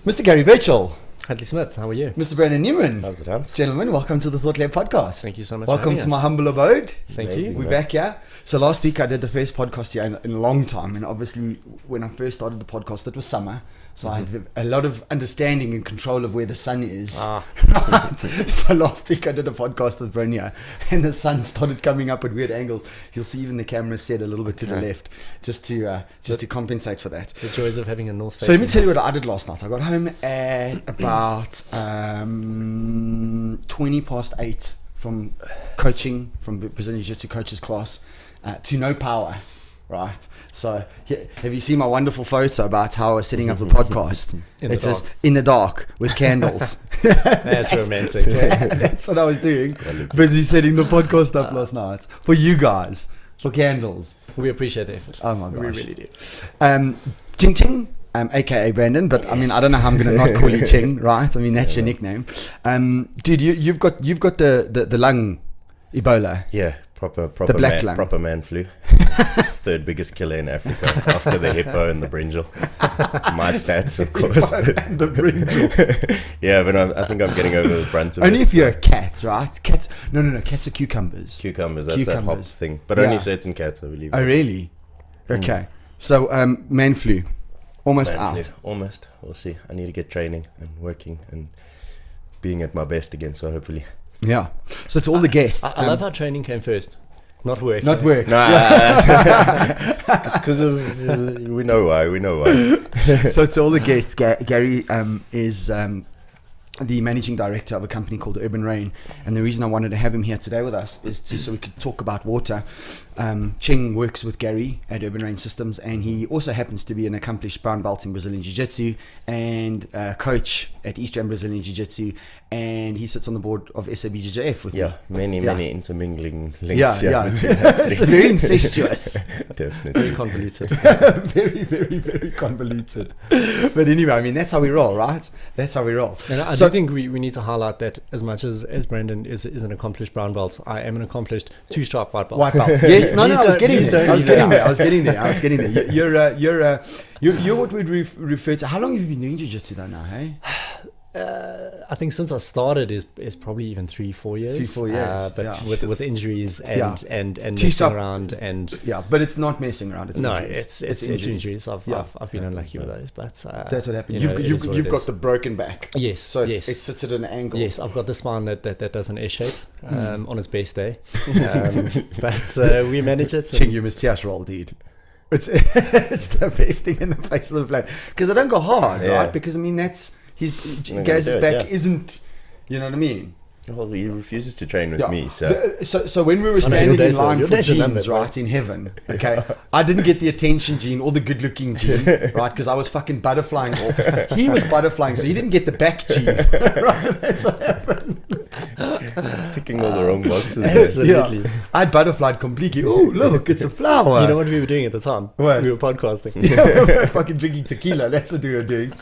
Mr. Gary Burchell. Hadley Smith, how are you? Mr. Brandon Newman. How's it, Hans? Gentlemen, welcome to the Thought Lab podcast. Thank you so much. Welcome for to my us. humble abode. Thank Amazing, you. We're man. back here. So last week I did the first podcast here in a long time, and obviously when I first started the podcast it was summer, so I had a lot of understanding and control of where the sun is. Right. So last week I did a podcast with Branya, and the sun started coming up at weird angles. You'll see even the camera set a little bit to the left, just to compensate for that. The joys of having a north face. So let me tell you what I did last night. I got home at about 20 past 8 from coaching, from Brazilian Jitsu coach's class, to no power, right? So have you seen my wonderful photo about how I was setting up the podcast? It was in the dark with candles. That's romantic. That's what I was doing. Busy setting the podcast up last night for you guys, for candles. We appreciate the effort. Oh my gosh. We really do. Ching Ching, aka Brandon, but I mean I don't know how I'm gonna not call you Ching, right? I mean that's your nickname. Dude, you've got the lung Ebola. Yeah, proper black lung. proper man flu. Third biggest killer in Africa after the hippo and the brinjal. My stats, of course. The brinjal. Yeah, but I think I'm getting over the brunt of Only it. if you're a cat, right? Cats. No. Cats are cucumbers. Cucumbers, that's that hop Cucumbers. thing. But Yeah. only certain cats, I believe. Oh really? Okay. So man flu, almost Man out. flu, almost. We'll see. I need to get training and working and being at my best again, so hopefully. Yeah. So to all the guests. I love how training came first, not work. Not work. It's because of we know why. So to all the guests, Gary is the managing director of a company called Urban Rain, and the reason I wanted to have him here today with us is so we could talk about water. Ching works with Gary at Urban Rain Systems, and he also happens to be an accomplished brown belt in Brazilian Jiu-Jitsu and coach at Eastern Brazilian Jiu-Jitsu, and he sits on the board of SABJJF with Yeah, me. many intermingling links. Yeah. Between us three. It's very incestuous. Definitely. Very convoluted. Very, very, very convoluted. But anyway, I mean, that's how we roll, right? That's how we roll. And I do think we need to highlight that as much as Brandon is an accomplished brown belt, I am an accomplished two-stripe white belt. White belts. Yes, no, I was getting Please there. don't I was leave getting that there. I was getting there. You're what we'd refer to. How long have you been doing jiu-jitsu though now, hey? I think since I started is probably even 3-4 years. 3-4 years, but yeah. with injuries and messing Two-stop. around and Yeah, but it's not messing around. It's no, injuries. it's injuries. I've been unlucky with those, but That's what happened. you know, it is what You've it got is. the broken back. Yes, So it yes. sits at an angle. Yes, I've got the spine that does an S shape on its best day, but we manage it. Ching, you must just roll, dude. It's the best thing in the face of the planet because I don't go hard, Yeah. right? Because I mean that's Gaz's back isn't. You know what I mean? Well, he refuses to train with Yeah. me, so So when we were your standing in days are- line your for days are genes, numbered, right, in heaven, okay, I didn't get the attention gene or the good-looking gene, right, because I was fucking butterflying off. He was butterflying, so he didn't get the back gene, right? That's what happened. ticking all the wrong boxes. Absolutely. Yeah. I'd butterflied completely. Oh, look, it's a flower. You know what we were doing at the time? What? We were podcasting. Yeah, we were fucking drinking tequila. That's what we were doing.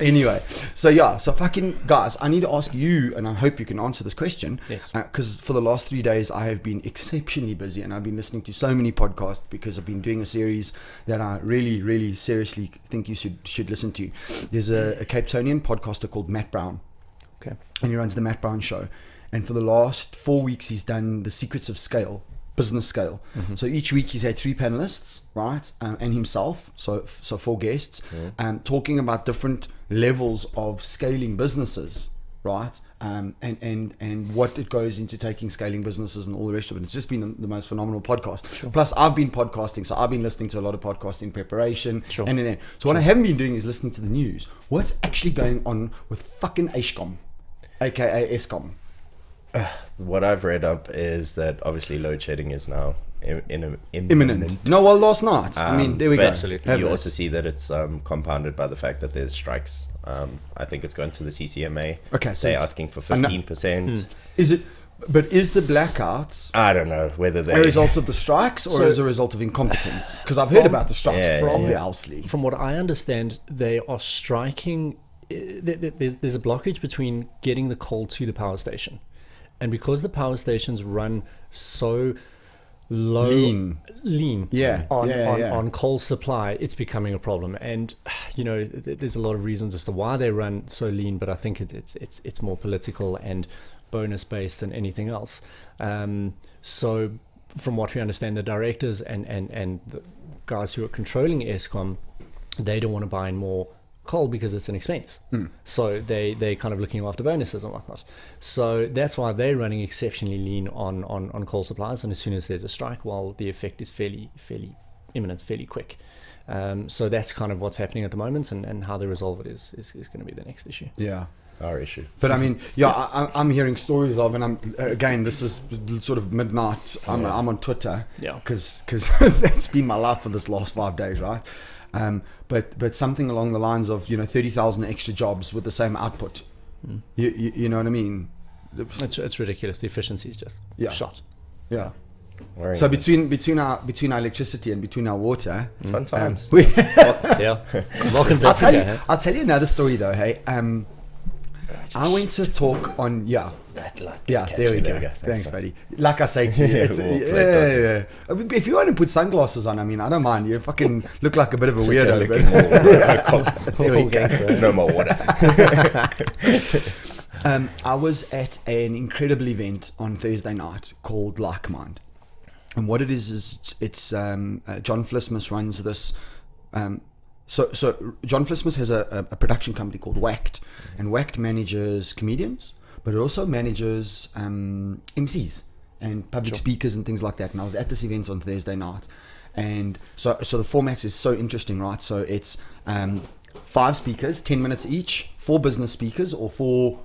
Anyway, so fucking guys, I need to ask you, and I hope you can answer this question. Yes. Because for the last 3 days, I have been exceptionally busy, and I've been listening to so many podcasts because I've been doing a series that I really, really seriously think you should listen to. There's a Cape Townian podcaster called Matt Brown. Okay. And he runs the Matt Brown Show. And for the last 4 weeks, he's done the Secrets of Scale, business scale. So each week he's had 3 panelists, right, and himself, so 4 guests, talking about different levels of scaling businesses, right, and what it goes into taking scaling businesses and all the rest of it. It's just been the most phenomenal podcast. Sure. Plus, I've been podcasting, so I've been listening to a lot of podcasts in preparation. Sure. And so what I haven't been doing is listening to the news. What's actually going on with fucking Eskom, aka Eskom? What I've read up is that obviously load shedding is now Imminent. No, well, last night. I mean, there we go. absolutely. You also see that it's compounded by the fact that there's strikes. I think it's going to the CCMA. Okay, so They're it's- asking for 15%. Is it? But is the blackouts I don't know whether they a result of the strikes or So- as a result of incompetence? Because I've heard about the strikes Yeah, from yeah. the Owsley. From what I understand, they are striking. There's a blockage between getting the coal to the power station, and because the power stations run so lean Yeah, on coal supply, it's becoming a problem. And there's a lot of reasons as to why they run so lean, but I think it's more political and bonus based than anything else. So from what we understand, the directors and the guys who are controlling Eskom, they don't want to buy in more coal because it's an expense. So they kind of looking after bonuses and whatnot. So that's why they're running exceptionally lean on coal supplies. And as soon as there's a strike, well, the effect is fairly imminent, fairly quick. So that's kind of what's happening at the moment, and how they resolve it is going to be the next issue. Yeah. Our issue. But I mean, I'm hearing stories of, and this is sort of midnight. I'm on Twitter, because that's been my life for this last 5 days, right? But something along the lines of 30,000 extra jobs with the same output. You know what I mean? It's ridiculous. The efficiency is just shot. Yeah. So between our electricity and between our water, fun times. Welcome to I'll tell you another story though. Hey, I went to talk on there we go. Thanks, buddy. Like I say to you, if you want to put sunglasses on, I mean, I don't mind. You fucking look like a bit of a weirdo. No more water. I was at an incredible event on Thursday night called Like Mind, and what it is it's John Flismus runs this. So John Flismus has a production company called gnwoQd, and gnwoQd manages comedians, but it also manages MCs and public speakers and things like that. And I was at this event on Thursday night, and so the format is so interesting, right? So it's 5 speakers, 10 minutes each, 4 business speakers, or 4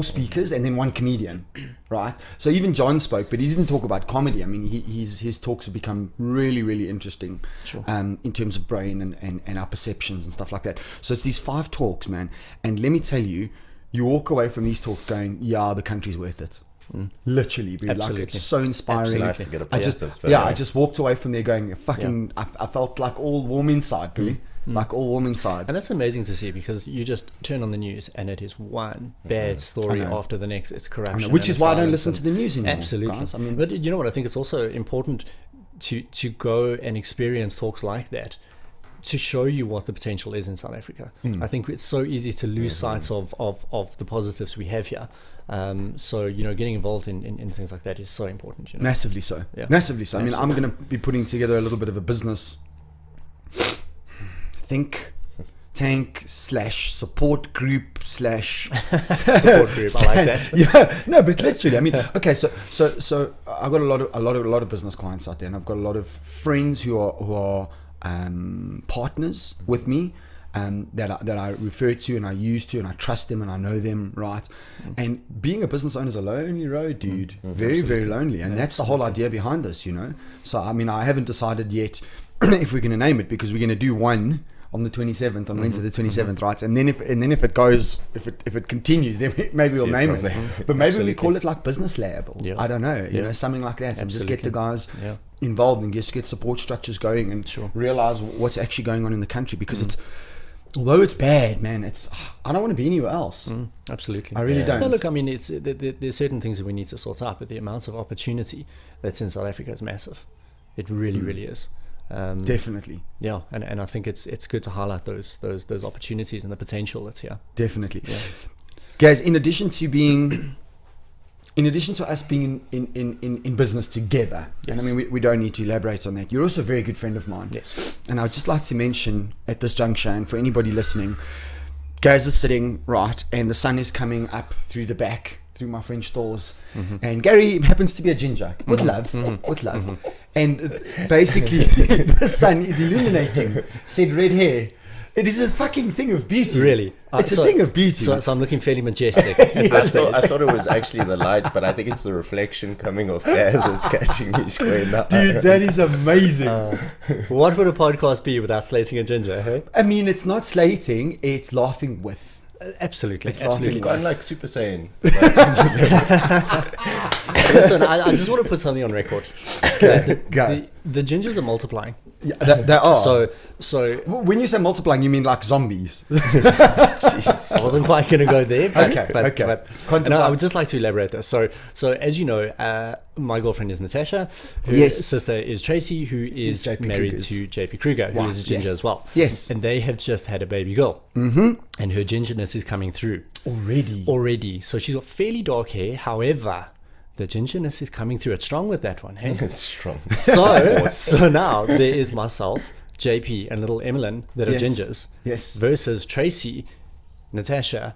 speakers, and then 1 comedian, right? So even John spoke, but he didn't talk about comedy. I mean, his talks have become really, really interesting, in terms of brain and our perceptions and stuff like that. So it's these 5 talks, man. And let me tell you, you walk away from these talks going, yeah, the country's worth it. Literally, dude. Like, it's so inspiring. Nice to get a positive spin. I just walked away from there going, fucking, I felt like all warm inside, dude. Like all warm inside. And that's amazing to see, because you just turn on the news and it is one bad story after the next. It's corruption, which is why I don't listen to the news anymore. Absolutely. Guys. I mean, but you know what? I think it's also important to go and experience talks like that, to show you what the potential is in South Africa. I think it's so easy to lose sight of the positives we have here. So getting involved in things like that is so important. Massively so. Yeah. Massively so. I mean, I'm going to be putting together a little bit of a business think tank / support group / support group. I like that. Yeah, no, but literally, I mean, okay, so I've got a lot of business clients out there, and I've got a lot of friends who are partners with me, that I refer to and I use to, and I trust them and I know them, right? And being a business owner is a lonely road, dude. Very, very lonely, and that's the whole idea behind this, So I mean, I haven't decided yet if we're going to name it, because we're going to do one on the 27th, on Wednesday the 27th, right? And then if it goes, if it continues, then maybe we'll name it. But maybe we call it like Business Lab, or I don't know, something like that. And just get the guys involved and just get support structures going, and realize what's actually going on in the country, because it's, although it's bad, man, I don't want to be anywhere else. Absolutely. I really don't. No, look, I mean, there's certain things that we need to sort out, but the amount of opportunity that's in South Africa is massive. It really, really is. Definitely. Yeah, and I think it's good to highlight those opportunities and the potential that's here. Definitely. Yeah. Guys, in addition to us being in business together, and I mean, we don't need to elaborate on that, you're also a very good friend of mine. Yes. And I'd just like to mention at this juncture, and for anybody listening, Gaz is sitting right, and the sun is coming up through the back, through my French doors, and Gary happens to be a ginger, with love. And basically the sun is illuminating said red hair. It is a fucking thing of beauty. Really? It's a thing of beauty. So I'm looking fairly majestic. I thought it was actually the light, but I think it's the reflection coming off Gaz that's catching me square now. Dude, that is amazing. What would a podcast be without slating a ginger, hey? I mean, it's not slating, it's laughing with. Absolutely. Absolutely. Gone like Super Saiyan. Listen, I just want to put something on record. The gingers are multiplying. Yeah, they are. So When you say multiplying, you mean like zombies? I wasn't quite going to go there. But, Okay. But Quantify. no, I would just like to elaborate this. So as you know, my girlfriend is Natasha. Her Yes. sister is Tracy, who is JP married Kruger's. to JP Kruger, who Right, is a ginger yes. as well. Yes. And they have just had a baby girl. Mm-hmm. And her gingerness is coming through already. So she's got fairly dark hair. However, the gingerness is coming through. It's strong with that one, hey? It's strong. So now there is myself, JP, and little Emmeline that are Yes. gingers. Yes. Versus Tracy, Natasha,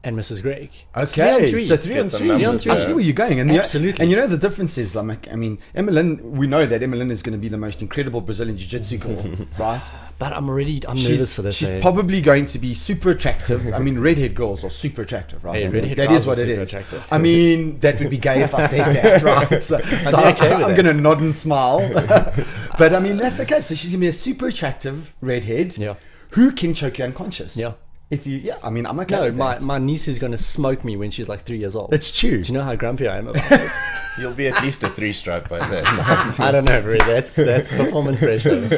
and Mrs. Greg. It's Okay, 3-on-3. so 3 on Get some 3. numbers, I see where you're going, and Absolutely. And you know the difference is, like, I mean, Emmeline. We know that Emmeline is going to be the most incredible Brazilian jiu-jitsu girl, right? But I'm nervous for this. She's eh? probably going to be super attractive. I mean, redhead girls are super attractive, right? Hey, redhead That girls is what are it super is. attractive. I mean, that would be gay if I said that, right? So be okay with I'm that. going to nod and smile. But I mean, that's okay. So she's going to be a super attractive redhead Yeah. who can choke you unconscious. Yeah. I mean, I'm okay No, with that. my niece is going to smoke me when she's like 3 years old. That's true. Do you know how grumpy I am about this? You'll be at least a 3-stripe by then. I don't know, Brie. That's performance pressure.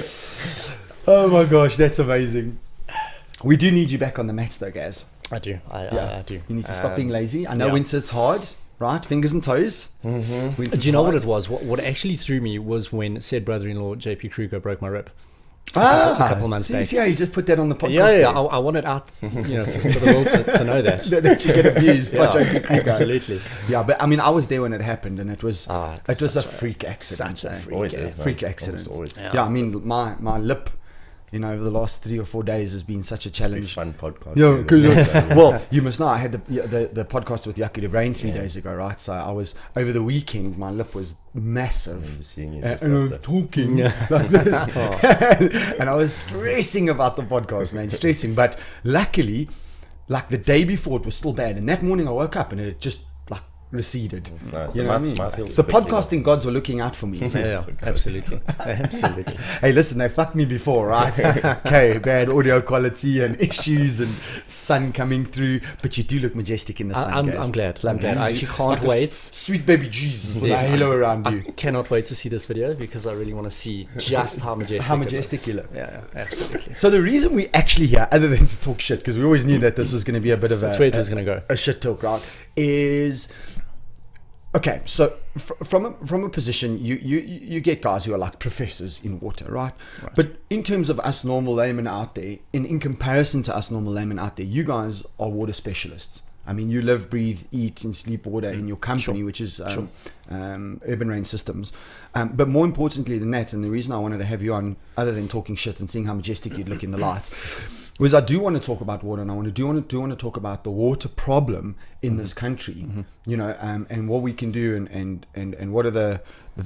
Oh my gosh, that's amazing. We do need you back on the mats though, guys. I do. I do. You need to stop being lazy. I know yeah. winter it's hard, right? Fingers and toes. Mm-hmm. Do you know what it was? What actually threw me was when said brother-in-law JP Kruger broke my rib. A couple months back. See how you just put that on the podcast? Yeah. there? I want it out, for the world to know that. that you get abused by Yeah, JP Kruger. absolutely. Yeah, but I mean, I was there when it happened, and it was it a was freak accident. such a eh? freak, Always is, man. freak accident. Almost always. Yeah, I mean, my lip, over the last 3 or 4 days has been such a challenge. Fun podcast. Yeah, 'cause, well, you must know I had the podcast with gnwoQd Brain 3 days ago, right? So I was over the weekend. My lip was massive, Seeing you and just I was like that. talking like this, and I was stressing about the podcast, man, stressing. But luckily, like the day before, it was still bad, and that morning I woke up and it just like receded. It's nice. You The know what I mouth- mean? mouth heals The quickly, podcasting gods were looking out for me. Yeah, absolutely. Hey, listen, they fucked me before, right? Okay, bad audio quality and issues and sun coming through, but you do look majestic in the sun, guys. I'm glad. Like, I'm glad. I actually can't like a wait. Sweet baby Jesus with Yes, a halo around I you. cannot wait to see this video because I really want to see just how majestic. How it majestic looks. you look. Yeah, absolutely. So the reason we actually here, other than to talk shit, because we always knew that this was going to be a bit of That's where it was going to go. a shit talk, right? Is okay. So from a position, you get guys who are like professors in water, right? But in terms of us normal laymen out there, in comparison to us normal laymen out there, you guys are water specialists. I mean, you live, breathe, eat, and sleep water in your company, which is Urban Rain Systems. But more importantly than that, and the reason I wanted to have you on, other than talking shit and seeing how majestic you'd look in the light, was I do want to talk about water, and I want to talk about the water problem in this country, and what we can do, and what are the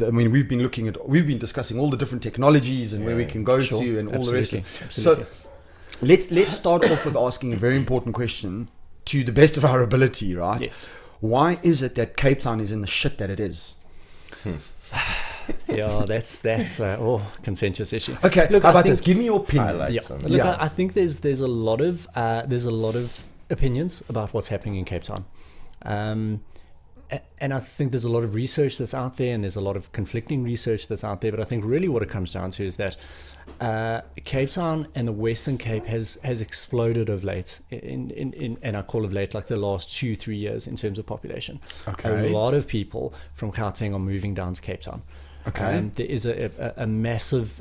I mean, we've been discussing all the different technologies and where we can go to, and all the rest of it. Absolutely. So let's start off with asking a very important question to the best of our ability, right? Yes. Why is it that Cape Town is in the shit that it is? Yeah, that's contentious issue. Okay, Look, how I about think- this? Give me your opinion. Highlight Yeah. some. Look, Yeah. I think there's a lot of opinions about what's happening in Cape Town, and I think there's a lot of research that's out there, and there's a lot of conflicting research that's out there. But I think really what it comes down to is that Cape Town and the Western Cape has exploded of late. And I call of late like the last 2-3 years in terms of population. Okay. A lot of people from Gauteng are moving down to Cape Town. Okay. There is a massive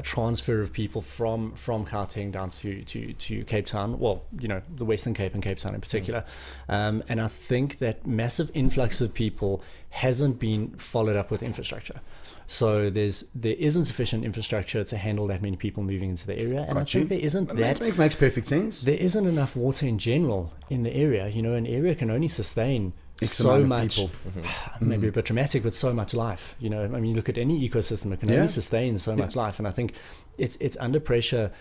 transfer of people from Gauteng down to Cape Town. Well, the Western Cape and Cape Town in particular. And I think that massive influx of people hasn't been followed up with infrastructure. So there isn't sufficient infrastructure to handle that many people moving into the area. And I think there isn't that. That makes perfect sense. There isn't enough water in general in the area. An area can only sustain X so amount of much, people. maybe a bit dramatic, but so much life. I mean, you look at any ecosystem, it can only sustain so much life. And I think it's under pressure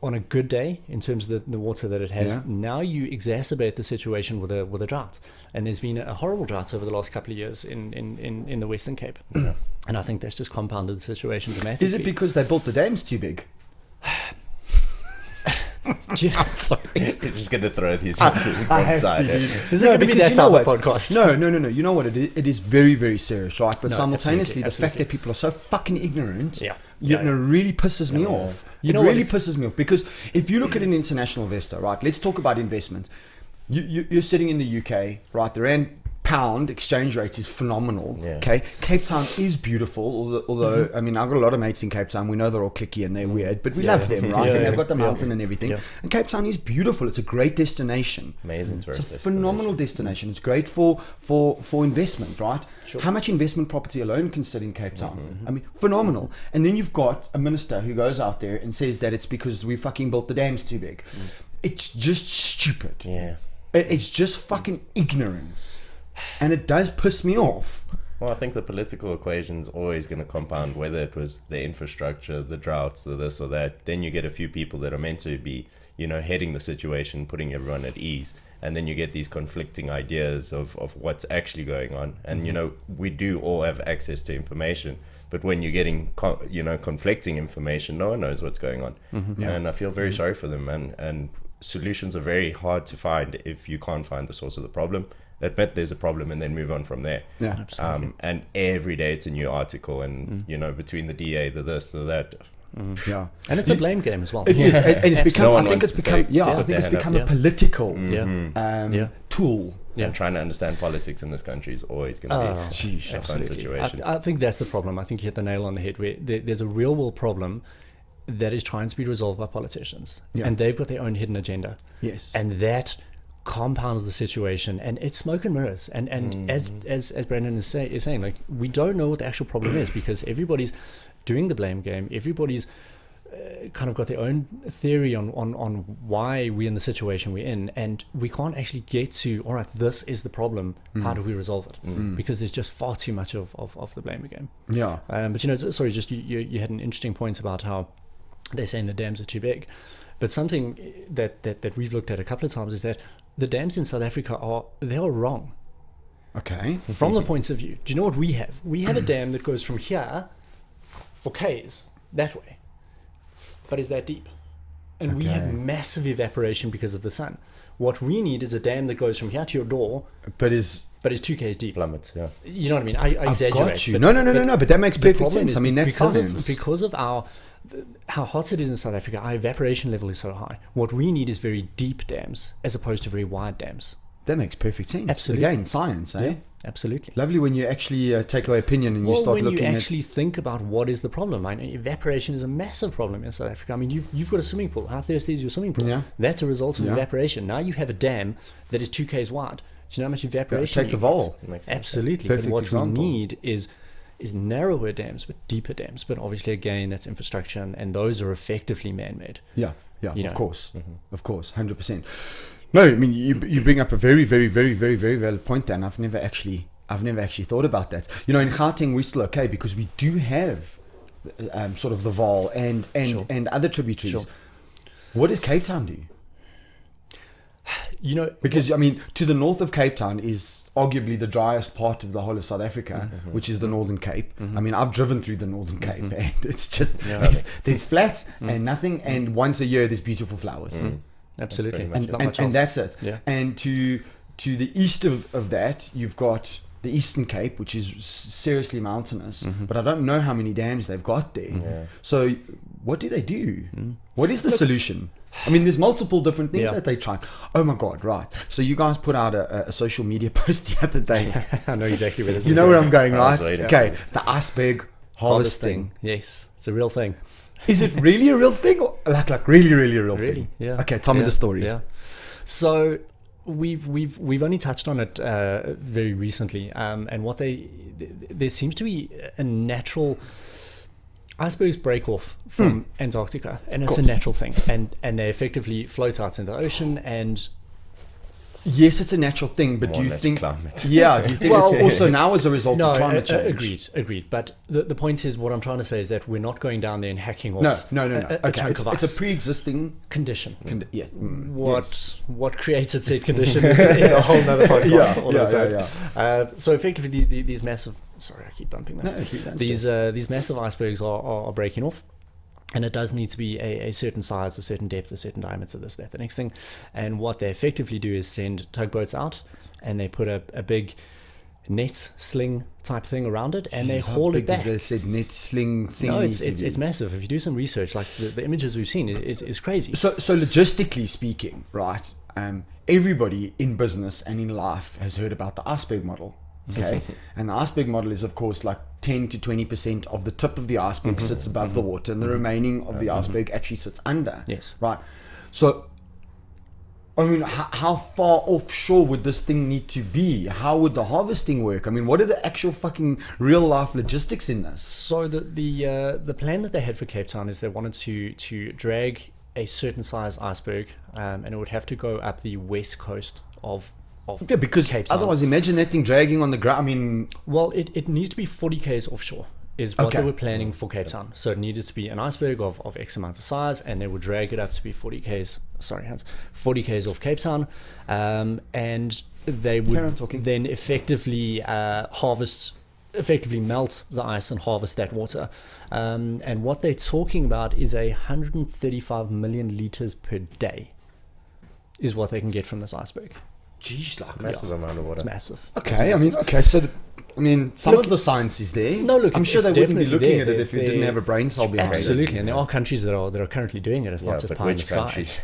on a good day in terms of the water that it has. Yeah. Now you exacerbate the situation with a drought. And there's been a horrible drought over the last couple of years in the Western Cape. And I think that's just compounded the situation dramatically. Is it because they built the dams too big? I'm sorry. You're just going to throw these into one side. Is it going to be that type of podcast? No. You know what? It is very, very serious, right? But No, simultaneously, the fact absolutely. that people are so fucking ignorant, Yeah. really pisses me off. You know it what, really pisses me off, because if you look at an international investor, right? Let's talk about investment. You're sitting in the UK, right? The rand pound exchange rate is phenomenal. Yeah. Okay, Cape Town is beautiful, although I mean, I've got a lot of mates in Cape Town. We know they're all cliquey and they're weird, but we love them, right? And they've got the mountain and everything. Yeah. And Cape Town is beautiful. It's a great destination. Amazing It's tourist a destination. phenomenal destination. It's great for investment, right? Sure. How much investment property alone can sit in Cape Town? I mean, phenomenal. And then you've got a minister who goes out there and says that it's because we fucking built the dams too big. It's just stupid. Yeah. It's just fucking ignorance. And it does piss me off. Well, I think the political equation is always going to compound, whether it was the infrastructure, the droughts, the this or that. Then you get a few people that are meant to be, heading the situation, putting everyone at ease. And then you get these conflicting ideas of what's actually going on. And, we do all have access to information. But when you're getting, conflicting information, no one knows what's going on. And I feel very sorry for them. And solutions are very hard to find if you can't find the source of the problem. Admit there's a problem and then move on from there. Yeah, absolutely. And every day it's a new article, and between the DA, the this, the that. Yeah. And it's a blame game as well. It is, and it's become. No I one think wants it's to become. take- I put think their it's hand up. become a Yeah. political Yeah. tool. Yeah. And trying to understand politics in this country is always going to be Sheesh. a fun Absolutely. situation. I think that's the problem. I think you hit the nail on the head. Where there's a real world problem that is trying to be resolved by politicians, Yeah. and they've got their own hidden agenda. Yes. And that compounds the situation, and it's smoke and mirrors. And as Brandon is saying, like, we don't know what the actual problem is, because everybody's doing the blame game. Everybody's kind of got their own theory on why we're in the situation we're in, and we can't actually get to, all right, this is the problem, how do we resolve it? Because there's just far too much of the blame game. Yeah. But sorry, just you had an interesting point about how they're saying the dams are too big. But something that we've looked at a couple of times is that the dams in South Africa are wrong Okay. from the points of view. Do you know what we have? We have a dam that goes from here for K's that way, but is that deep? And we have Okay. massive evaporation because of the sun. What we need is a dam that goes from here to your door, But is 2 K's deep. Plummets, yeah. You know what I mean? I exaggerate. got you. but- No. But that makes the perfect problem sense. is I mean, that's science. because of how hot it is in South Africa, our evaporation level is so high. What we need is very deep dams as opposed to very wide dams. That makes perfect sense. Absolutely. Again, science, eh? Absolutely. Lovely when you actually take away opinion and you Well, start when looking you actually think about what is the problem, I mean, evaporation is a massive problem in South Africa. I mean, you've got a swimming pool. How thirsty is your swimming pool? Yeah. That's a result of Yeah. evaporation. Now you have a dam that is 2 K's wide. Do you know how much evaporation take the you vol. get? Makes sense. Absolutely. Perfect But what example. we need is narrower dams, but deeper dams. But obviously, again, that's infrastructure, and those are effectively man-made. Yeah, You of know. course, 100%. No, I mean you bring up a very, very, very, very, very valid point there, and I've never actually thought about that. In Gauteng we're still okay because we do have sort of the Vaal and Sure. and other tributaries. Sure. What does Cape Town do? Because I mean, to the north of Cape Town is arguably the driest part of the whole of South Africa, which is the Northern Cape. I mean, I've driven through the Northern Cape, and it's just there's flats and nothing, and once a year there's beautiful flowers, Absolutely. That's pretty Not and much else. that's it. Yeah. And to the east of that, you've got the Eastern Cape, which is seriously mountainous, but I don't know how many dams they've got there. Yeah. So what do they do? What is the solution? I mean, there's multiple different things Yeah. that they try. Oh my God, right. So you guys put out a social media post the other day. I know exactly where this You is know going. where I'm going, I right? was waiting. Okay, the iceberg harvesting. Yes, it's a real thing. Is it really a real thing? Or like really, really a real Really? thing? Yeah. Okay, tell me Yeah. the story. Yeah. So we've only touched on it very recently, and there seems to be a natural icebergs break off from Antarctica, and it's a course. natural thing, and they effectively float out in the ocean. And Yes, it's a natural thing, but do you More think? climate. Yeah, do you think Well, it's also now as a result no, of climate change? agreed. But the point is, what I'm trying to say is that we're not going down there and hacking off No. a Okay, chunk of ice. it's a pre-existing. condition. Yeah. What created said condition is a whole nother podcast. all on its own. yeah. So effectively, these massive. Sorry, I keep bumping this. No, keep going, These massive icebergs are breaking off, And it does need to be a certain size, a certain depth, a certain diameter, this, that, the next thing. And what they effectively do is send tugboats out, and they put a big net sling type thing around it, and they haul it back. They said net sling thing. No, it's massive. If you do some research, like the images we've seen is crazy. So logistically speaking, right? Everybody in business and in life has heard about the iceberg model. Okay, and the iceberg model is, of course, like 10 to 20% of the tip of the iceberg sits above the water, and the remaining of the iceberg actually sits under. Yes. Right. So, I mean, how far offshore would this thing need to be? How would the harvesting work? I mean, what are the actual fucking real life logistics in this? So the plan that they had for Cape Town is they wanted to drag a certain size iceberg, and it would have to go up the west coast of Yeah, because Cape Town. otherwise, imagine that thing dragging on the ground. I mean, Well, it needs to be 40 k's offshore is what Okay. they were planning for Cape Town. So it needed to be an iceberg of X amount of size, and they would drag it up to be 40 k's. Sorry, Hans, 40 k's off Cape Town, and they Carry on would talking. then effectively melt the ice and harvest that water. And what they're talking about is 135 million liters per day is what they can get from this iceberg. geez, like Massive amount of water. It's massive. Okay, I mean, so some Look, of the science is there. No, look, I'm sure it's they wouldn't be definitely looking there. at it if it didn't have a brain cell behind it. Absolutely, and there are countries that are currently doing it. It's not just but pie in the which sky. countries?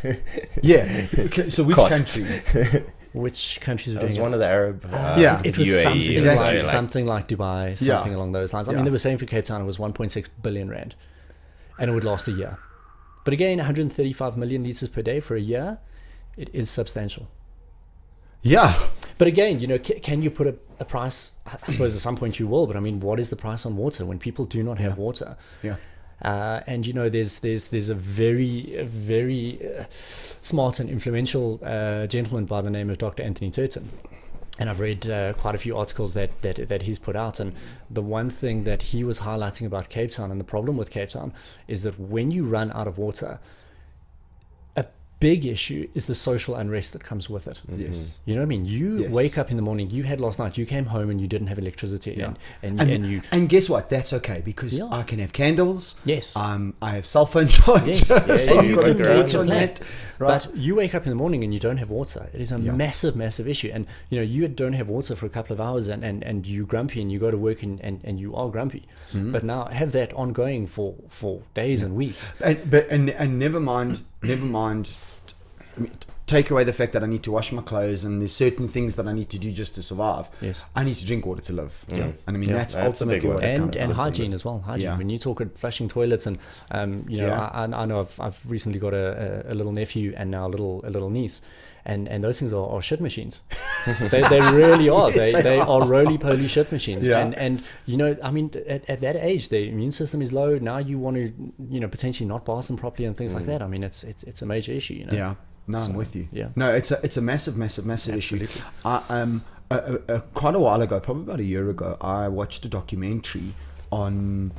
Yeah. Okay, so which Costs. country? Which countries are It doing was it? one of the Arab. Yeah. It was UAE, something, exactly. like, something like Dubai, something Yeah. along those lines. I Yeah. mean, they were saying for Cape Town it was 1.6 billion rand, and it would last a year. But again, 135 million liters per day for a year, it is substantial. Yeah. But again, can you put a price? I suppose at some point you will. But I mean, what is the price on water when people do not have water? Yeah. And there's a very smart and influential gentleman by the name of Dr. Anthony Turton, and I've read quite a few articles that he's put out. And the one thing that he was highlighting about Cape Town, and the problem with Cape Town, is that when you run out of water, a big issue is the social unrest that comes with it. Yes. You know what I mean? You Yes. wake up in the morning, you had last night, you came home and you didn't have electricity, Yeah. and you And guess what? That's okay because Yeah. I can have candles. Yes. I have cell phone charge. Yes. So you I've got a work torch around on it. that. Right. But you wake up in the morning and you don't have water. It is a Yeah. massive issue. And you don't have water for a couple of hours and you're grumpy and you go to work and you are grumpy. Mm-hmm. But now have that ongoing for days and weeks. And never mind. I mean, take away the fact that I need to wash my clothes and there's certain things that I need to do just to survive. Yes. I need to drink water to live. Yeah. And I mean, Yeah. that's That's a big ultimately one. what it comes And down to. hygiene as well. Hygiene. Yeah. When you talk of flushing toilets and Yeah. I know I've recently got a little nephew and now a little niece. And those things are shit machines. they really are. Yes, they are roly-poly shit machines. Yeah. And I mean, at that age, their immune system is low. Now you want to, potentially not bath them properly and things like that. I mean, it's a major issue. Yeah. No, I'm So, with you. yeah. No, it's a massive issue. Absolutely. Quite a while ago, probably about a year ago, I watched a documentary on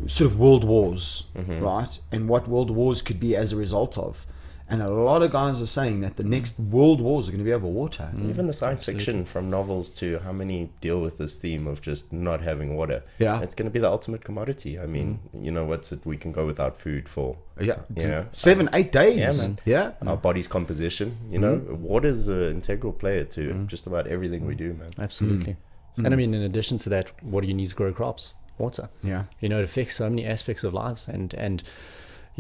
sort of world wars, right? And what world wars could be as a result of. And a lot of guys are saying that the next world wars are going to be over water. Even the science Absolutely. fiction, from novels to how many deal with this theme of just not having water. Yeah. It's going to be the ultimate commodity. I mean, what's it? We can go without food for Yeah. Yeah. 7-8 days. Yeah, man. Yeah. our body's composition. Water's an integral player to just about everything we do, man. Absolutely. And I mean, in addition to that, what do you need to grow crops? Water. Yeah. It affects so many aspects of lives. And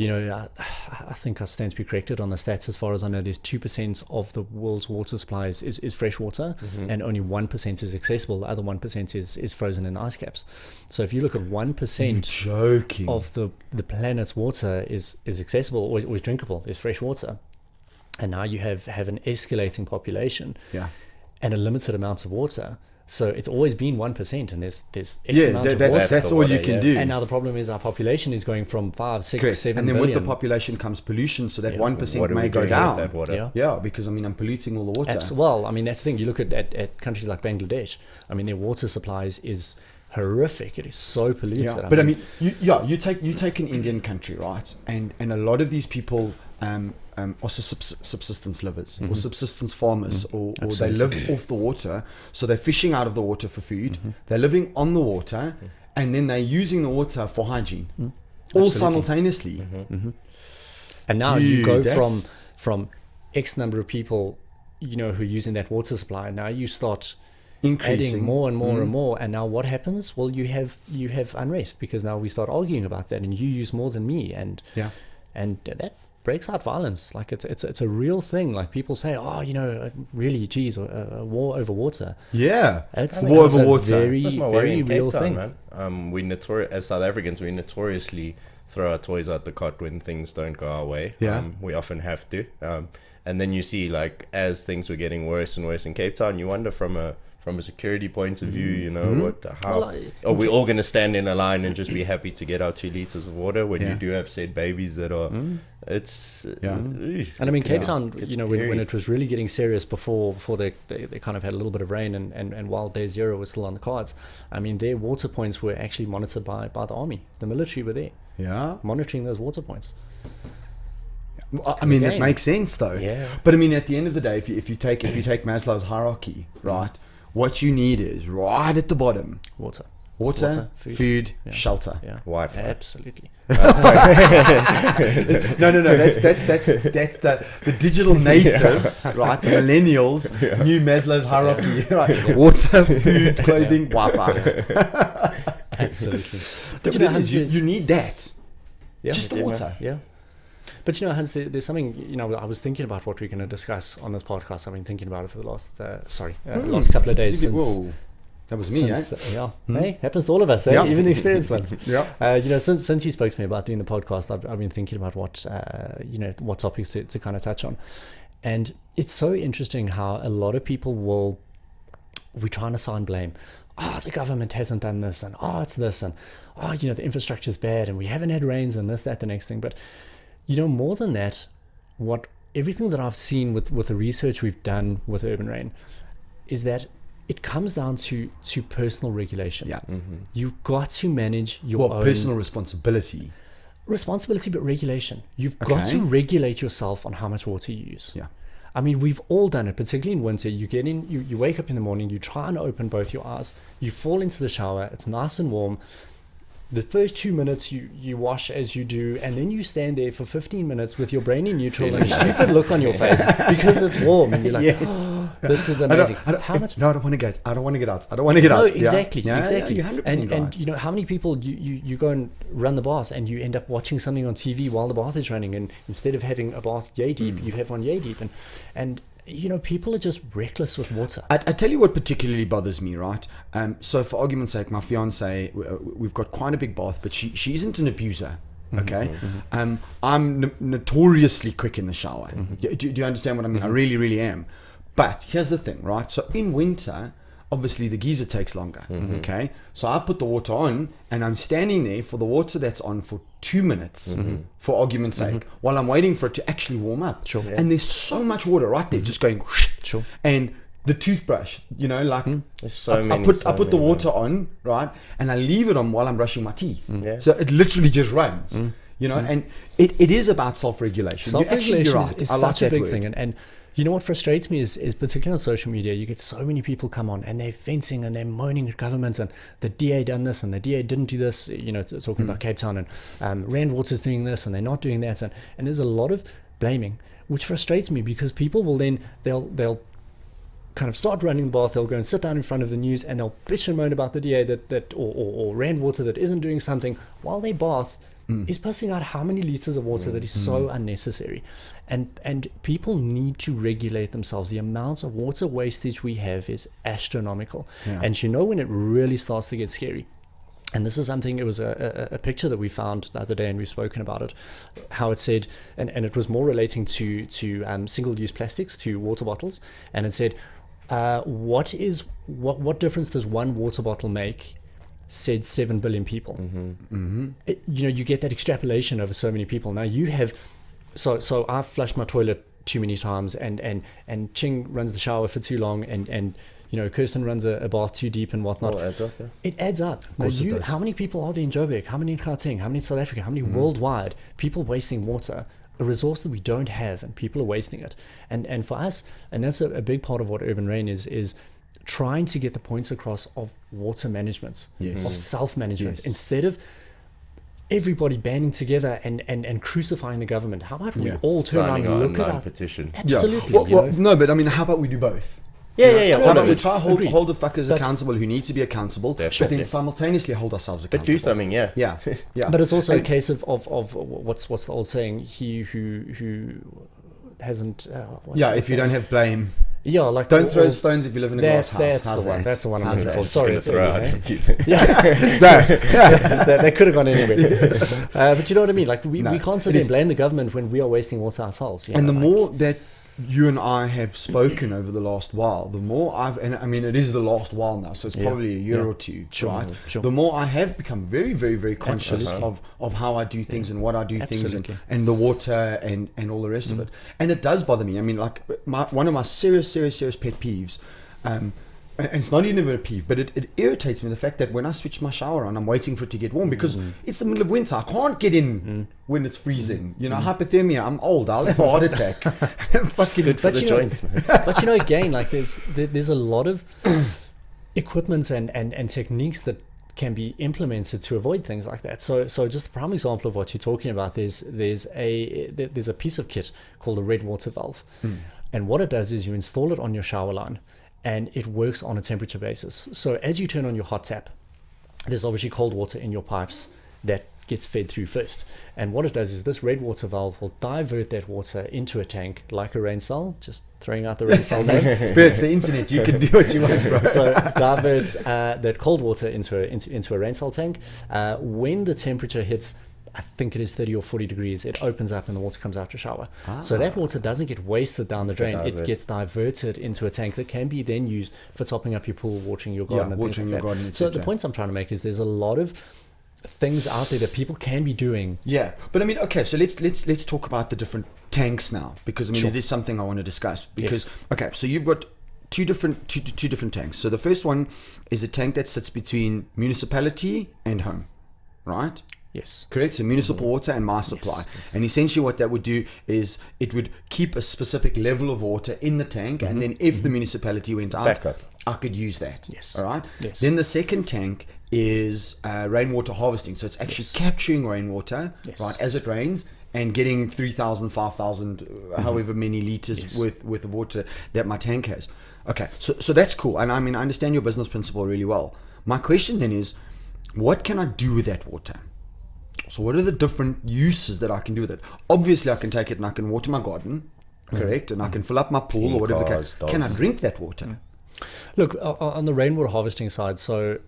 I think I stand to be corrected on the stats. As far as I know, there's 2% of the world's water supply is fresh water, and only 1% is accessible. The other 1% is frozen in ice caps. So if you look at 1% Joking. of the planet's water is accessible or is drinkable, is fresh water, and now you have an escalating population Yeah. and a limited amount of water. So it's always been 1%, and there's X amount of water. That's the all water, you can yeah. do. And now the problem is our population is going from 5, 6, Correct. 7 And then billion. with the population comes pollution, so that Yeah. 1% What are may we go doing down. with that water? Yeah. Yeah, because I mean, I'm polluting all the water. Well, I mean, that's the thing. You look at countries like Bangladesh. I mean, their water supplies is horrific. It is so polluted. Yeah, but I mean, you take an Indian country, right? And a lot of these people are subsistence livers or subsistence farmers, or they live off the water. So they're fishing out of the water for food. They're living on the water, and then they're using the water for hygiene. all Absolutely. simultaneously. And now Dude, you go that's- from X number of people, who are using that water supply. Now you start Increasing adding more and more and more, and now what happens? Well, you have unrest, because now we start arguing about that, and you use more than me, and Yeah. that breaks out violence. Like it's a real thing. Like people say, really, geez, a war over water. Yeah, It's war it's over a water. very That's my worry very in real Cape Town, thing. man. We as South Africans, we notoriously throw our toys out the cot when things don't go our way. Yeah. We often have to. And then you see, like, as things were getting worse and worse in Cape Town, you wonder from a security point of view, how are we all going to stand in a line and just be happy to get our 2 liters of water when you do have said babies that are it's And I mean, Cape Town, when it was really getting serious before they kind of had a little bit of rain, and while day zero was still on the cards, I mean, their water points were actually monitored by the army. The military were there monitoring those water points. I mean, that makes sense though. Yeah. But I mean, at the end of the day, if you take Maslow's hierarchy, right, what you need is right at the bottom: Water, food, shelter. Yeah, Wi-Fi. absolutely. No. That's the digital natives, right? The millennials, new Maslow's hierarchy, right? Water, food, clothing, Wi-Fi. Absolutely. But Hans, you need that. yeah, Just the water. Yeah. But Hans, there's something, I was thinking about what we're going to discuss on this podcast. I've been thinking about it for the last last couple of days Whoa, that was me, Hey, happens to all of us, eh? Yeah. Even the experienced ones. Yeah. Since you spoke to me about doing the podcast, I've been thinking about what topics to kind of touch on. And it's so interesting how a lot of people we're trying to assign blame. The government hasn't done this, and it's this, and the infrastructure's bad, and we haven't had rains, and this, that, the next thing. But more than that, everything that I've seen with the research we've done with Urban Rain is that it comes down to personal regulation. Yeah. You've got to manage your own personal responsibility, but regulation. You've got to regulate yourself on how much water you use. Yeah. I mean, we've all done it, particularly in winter. You get in, you wake up in the morning, you try and open both your eyes, you fall into the shower, it's nice and warm. The first 2 minutes you wash as you do, and then you stand there for 15 minutes with your brain in neutral and a stupid look on your face because it's warm, and you're like, this is amazing. How much? No, I don't want to get. I don't want to get out. I don't want to get out. No, exactly, exactly. You're 100% and right. how many people you go and run the bath, and you end up watching something on TV while the bath is running, and instead of having a bath yay deep, you have one yay deep, and people are just reckless with water. I tell you what particularly bothers me, right? So for argument's sake, my fiance, we've got quite a big bath, but she isn't an abuser. Okay. I'm notoriously quick in the shower. Do you understand what I mean? I really, really am. But here's the thing, right? So in winter, obviously the geyser takes longer. Okay. So I put the water on, and I'm standing there for the water that's on for 2 minutes, for argument's sake, while I'm waiting for it to actually warm up. Sure. Yeah. And there's so much water right there, just going. Sure. And the toothbrush, There's so I put the water on, right, and I leave it on while I'm brushing my teeth. So it literally just runs. And it is about self-regulation. Self-regulation You're right. is I like such a that big word. thing, and what frustrates me is particularly on social media, you get so many people come on and they're fencing and they're moaning at governments, and the DA done this and the DA didn't do this, talking about Cape Town, and Rand Water's doing this and they're not doing that, and there's a lot of blaming, which frustrates me, because people will then they'll kind of start running the bath, they'll go and sit down in front of the news and they'll bitch and moan about the DA that or Rand Water that isn't doing something, while their bath is passing out how many liters of water that is so unnecessary. And people need to regulate themselves. The amounts of water wastage we have is astronomical. And when it really starts to get scary, and this is something, it was a picture that we found the other day, and we've spoken about it, how it said, and it was more relating to single-use plastics, to water bottles, and it said, what difference does one water bottle make, said 7 billion people. You get that extrapolation over so many people. Now you have, so I've flushed my toilet too many times, and Ching runs the shower for too long, and Kirsten runs a bath too deep and whatnot. All adds up, yeah. It adds up. Of course it does. How many people are there in Joburg? How many in Gauteng? How many in South Africa? How many worldwide? People wasting water, a resource that we don't have, and people are wasting it. And for us, and that's a big part of what Urban Rain is trying to get the points across of water management, of self-management, instead of everybody banding together and crucifying the government. How about we Yeah. all turn around Signing and our look at online our petition. absolutely. Well, you know? no, but I mean, how about we do both? Yeah. How about we Whatever. try hold Agreed. the fuckers But- accountable who need to be accountable, but Definitely. then simultaneously hold ourselves But accountable. do something, yeah. Yeah, yeah. But it's also And- a case of what's the old saying? He who hasn't. What's yeah, the if you saying? don't have blame, Yeah, like don't or- throw or- stones if you live in a glass house. That's How's the one. that? That's the one I'm How's looking that? for. Sorry, Gonna it's throw early, out eh? a few- Yeah, No, yeah. they could have gone anywhere. But you know what I mean? Like we can't sit it there is- and blame the government when we are wasting water ourselves. You And know, the like- more that you and I have spoken over the last while, the more and I mean, it is the last while now, so it's Yeah, probably a year yeah. or two, Sure, right? sure. The more I have become very, very, very conscious Absolutely. of how I do things and what I do things Absolutely. and the water and all the rest of it. And it does bother me. I mean, like one of my serious pet peeves, and it's not even a peeve, but it irritates me, the fact that when I switch my shower on, I'm waiting for it to get warm because it's the middle of winter. I can't get in when it's freezing. You know, hypothermia. I'm old. I'll have a heart attack. Fucking Good for But the you know- joints, man. But you know, again, like there's a lot of equipments and techniques that can be implemented to avoid things like that. So just a prime example of what you're talking about, there's a piece of kit called a red water valve, and what it does is you install it on your shower line, and it works on a temperature basis. So as you turn on your hot tap, there's obviously cold water in your pipes that gets fed through first. And what it does is this red water valve will divert that water into a tank like a rain cell, just throwing out the rain cell there. But it's the internet. You can do what you want, bro. So divert that cold water into a rain cell tank. When the temperature hits, I think it is 30 or 40 degrees, it opens up and the water comes out your shower. So that water doesn't get wasted down the drain. It divert. gets diverted into a tank that can be then used for topping up your pool, watering your garden, and things watering like your that. garden, So the etc. points I'm trying to make is there's a lot of things out there that people can be doing. Yeah, but I mean, okay, so let's talk about the different tanks now, because I mean, Sure. it is something I want to discuss. Because Yes. okay, so you've got two different tanks. So the first one is a tank that sits between municipality and home, right? Yes. Correct. So municipal water and my supply. And essentially what that would do is it would keep a specific level of water in the tank, and then if the municipality went out, Backup. I could use that. Yes. All right. Yes. Then the second tank is rainwater harvesting. So it's actually Yes. capturing rainwater, Yes. right, as it rains, and getting 3,000, 5,000, however many liters Yes. worth of water that my tank has. Okay. So that's cool. And I mean, I understand your business principle really well. My question then is, what can I do with that water? So what are the different uses that I can do with it? Obviously, I can take it and I can water my garden, correct? And I can fill up my pool Clean or whatever. cars, Can I dogs. drink that water? Look, on the rainwater harvesting side, so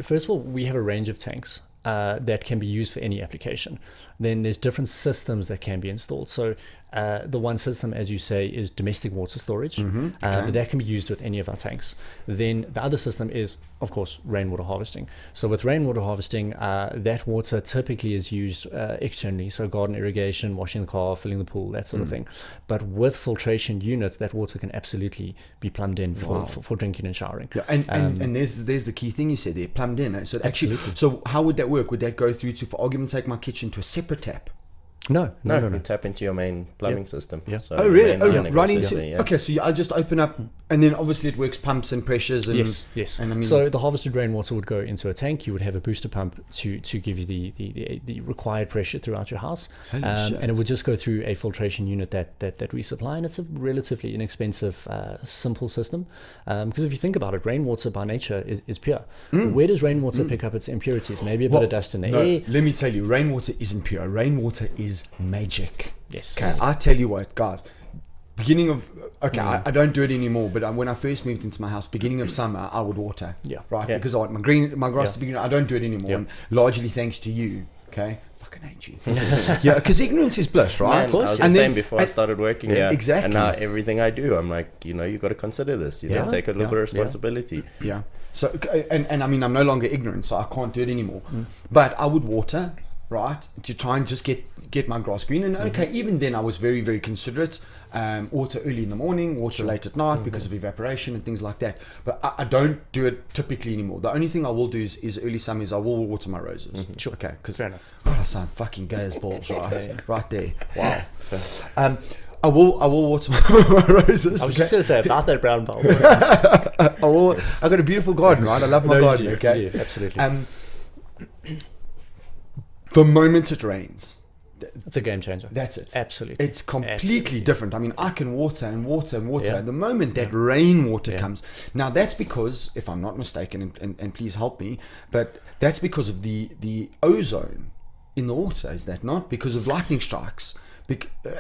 first of all, we have a range of tanks that can be used for any application. Then there's different systems that can be installed. So the one system, as you say, is domestic water storage, but that can be used with any of our tanks. Then the other system is, of course, rainwater harvesting. So with rainwater harvesting, that water typically is used externally, so garden irrigation, washing the car, filling the pool, that sort of thing. But with filtration units, that water can absolutely be plumbed in for drinking and showering. Yeah, and there's the key thing you said there, plumbed in. Eh? So actually, Absolutely. so how would that work? Would that go through to, for argument's sake, my kitchen to a separate tap? No. You tap into your main plumbing system. Yeah. So Oh really? main Oh, mechanical right into. system, yeah. Okay, so I'll just open up, and then obviously it works pumps and pressures and Yes. And I mean, So the harvested rainwater would go into a tank. You would have a booster pump to give you the required pressure throughout your house, Holy shit. and it would just go through a filtration unit that we supply, and it's a relatively inexpensive, simple system. Because if you think about it, rainwater by nature is pure. Where does rainwater pick up its impurities? Maybe a bit Well, of dust in the no, air. let me tell you, rainwater isn't pure. Rainwater is magic. Yes. Okay, I tell you what, guys. Beginning of I don't do it anymore. But when I first moved into my house, beginning of summer, I would water. Yeah. Right. Yeah. Because I want my grass Yeah. to begin. I don't do it anymore, Yeah. and largely thanks to you. Okay. Fucking hate you. Yeah. Because ignorance is bliss, right? Man, I was the And same there's- before I started working here. exactly. And now everything I do, I'm like, you got to consider this. You Yeah. take a little Yeah. bit of responsibility. Yeah. So and I mean, I'm no longer ignorant, so I can't do it anymore. But I would water, right, to try and just get my grass green. And okay, even then I was very, very considerate. Water early in the morning, water late at night because of evaporation and things like that. But I don't do it typically anymore. The only thing I will do is early summer is I will water my roses. Sure. Okay. Because Fair enough. God, I sound fucking gay as balls, right? Right there. Wow. I will water my roses. I was just going to say about that brown bulb. I've got a beautiful garden, right? I love my garden. You Okay. do, absolutely. The moment it rains, It's a game changer. that's it. Absolutely. It's completely Absolutely. different. I mean, I can water and water and water. Yeah. And the moment that rainwater Yeah. comes, now that's because, if I'm not mistaken, and please help me, but that's because of the ozone in the water. Is that not? Because of lightning strikes.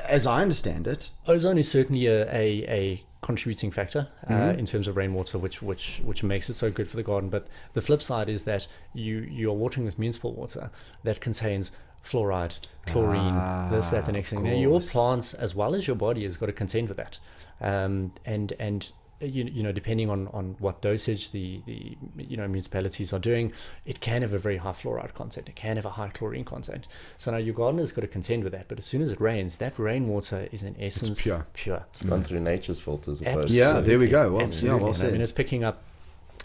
As I understand it. Ozone is certainly a contributing factor in terms of rainwater, which makes it so good for the garden. But the flip side is that you are watering with municipal water that contains fluoride, chlorine, this, that, the next thing. Now, your plants, as well as your body, has got to contend with that. And you know, depending on what dosage the municipalities are doing, it can have a very high fluoride content. It can have a high chlorine content. So now your gardener's got to contend with that. But as soon as it rains, that rainwater is in essence It's pure. It's gone through nature's filters. Opposed to- Yeah, there we go. Well, Absolutely. well And said. I mean, it's picking up,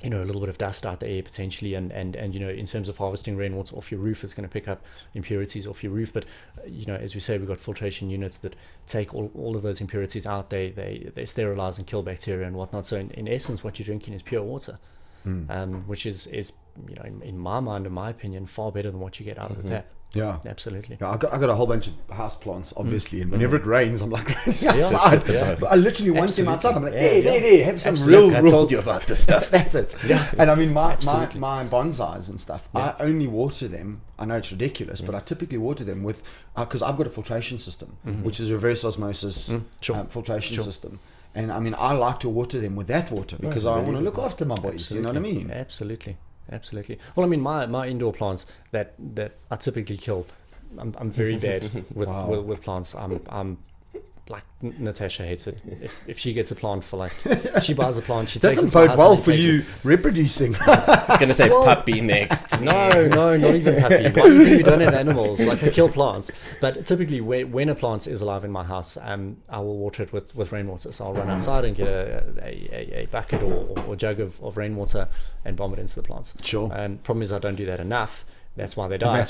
you know, a little bit of dust out the air potentially, and you know, in terms of harvesting rainwater off your roof, it's going to pick up impurities off your roof. But you know, as we say, we've got filtration units that take all of those impurities out. They sterilize and kill bacteria and whatnot. So in essence, what you're drinking is pure water, which is you know, in my mind, in my opinion, far better than what you get out of the tap. Yeah. Absolutely. Yeah, I got a whole bunch of house plants, obviously, and whenever it rains, I'm like running outside. Yeah. But I literally want them Absolutely. outside. I'm like, Yeah, there, have some Absolutely. real. I told you about this stuff. That's it. And I mean, my Absolutely. bonsais and stuff, I only water them. I know it's ridiculous, but I typically water them with, because I've got a filtration system, which is reverse osmosis filtration system. And I mean, I like to water them with that water because I want to look after my boys. You know what I mean? Absolutely. Well, I mean, my indoor plants that I typically kill, I'm very bad with plants. I'm like, Natasha hates it. If she gets a plant for like, she buys a plant, she takes it Doesn't to my bode house well and for takes you reproducing. I was going to say puppy next. No, not even puppy. Why do you think we don't have animals? Like, we kill plants. But typically, when a plant is alive in my house, I will water it with rainwater. So I'll run outside and get a bucket or jug of rainwater and bomb it into the plants. Sure. Problem is, I don't do that enough. That's why they die.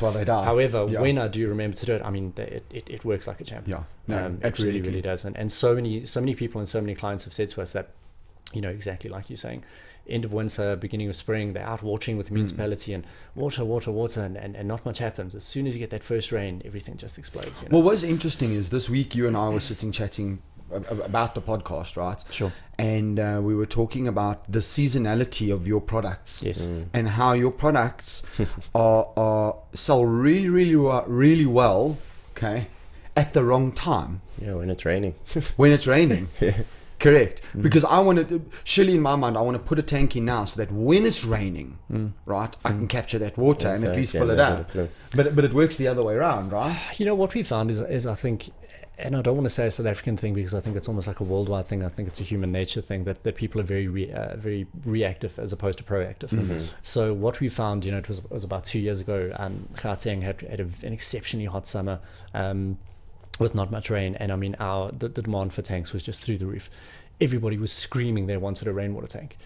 However, when I do remember to do it, I mean, it works like a champ. Yeah, no, it really does. And so many people and so many clients have said to us that, you know, exactly like you're saying, end of winter, beginning of spring, they're out watering with the municipality and water, and not much happens. As soon as you get that first rain, everything just explodes. You know? Well, what's interesting is this week you and I were sitting chatting about the podcast, right? Sure. And we were talking about the seasonality of your products. Yes. And how your products are sell really well, okay, at the wrong time. Yeah, when it's raining. When it's raining. Correct. Because I want to, surely in my mind, I want to put a tank in now so that when it's raining, right, I can capture that water and at least fill it out. But it works the other way around, right? You know, what we found is I think, and I don't want to say a South African thing because I think it's almost like a worldwide thing. I think it's a human nature thing that people are very reactive as opposed to proactive. So what we found, you know, it was about 2 years ago. Gauteng had an exceptionally hot summer with not much rain, and I mean the demand for tanks was just through the roof. Everybody was screaming they wanted a rainwater tank,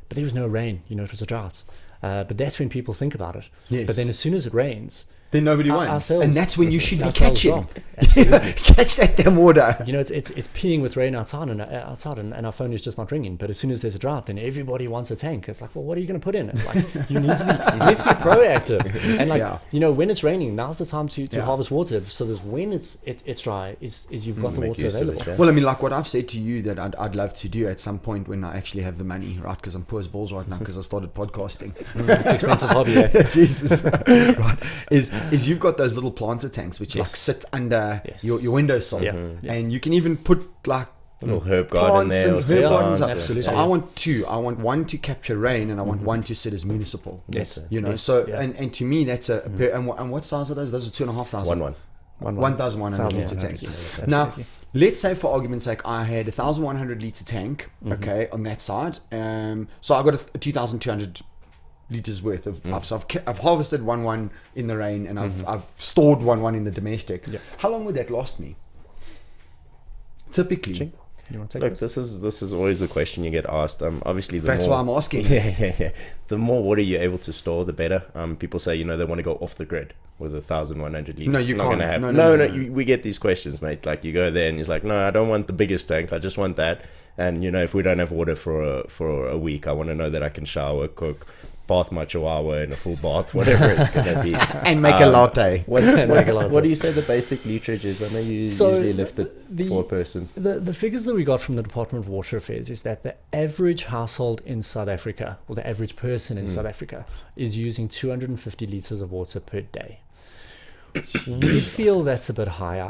but there was no rain. You know, it was a drought. But that's when people think about it. Yes. But then as soon as it rains, then nobody our wants. sales- And that's when you should be our sales catching. drop. Absolutely. Catch that damn water. You know, it's peeing with rain outside and our phone is just not ringing. But as soon as there's a drought, then everybody wants a tank. It's like, well, what are you going to put in it? Like, you need to be proactive. And like, you know, when it's raining, now's the time to harvest water. So there's when it's dry is you've got the Make water use of it, available. yeah. Well, I mean, like what I've said to you that I'd love to do at some point when I actually have the money, right? Because I'm poor as balls right now because I started podcasting. It's expensive hobby. Yeah. Jesus. Right. Is you've got those little planter tanks which like sit under your windowsill. Yeah. And you can even put like Little herb garden plants there. and Or some herb Yeah, gardens plants. up. absolutely. So I want two. I want one to capture rain and I want one to sit as municipal. Yes. You know, Yes. so Yeah. and to me that's and what size are those? Those are 2,500. 1,100 litre tank. Yes, Now, absolutely. let's say for argument's sake, I had a 1,100 litre tank, okay, on that side. So I got a 2,200 litres worth of. So I've harvested one in the rain, and I've stored one in the domestic. Yeah. How long would that last me? Typically. Ching, you want to take Look, this? this is always the question you get asked. Obviously, That's more, why I'm asking. Yeah. The more water you're able to store, the better. People say, you know, they want to go off the grid with 1,100 liters. No, you Not can't. Gonna happen. No. We get these questions, mate. Like, you go there and he's like, no, I don't want the biggest tank. I just want that. And you know, if we don't have water for a week, I want to know that I can shower, cook, bath my chihuahua in a full bath, whatever it's going to be. And make a latte. What do you say the basic literage is? I know you usually lift it for a person. The figures that we got from the Department of Water Affairs is that the average household in South Africa, or the average person in South Africa, is using 250 liters of water per day. We feel that's a bit higher.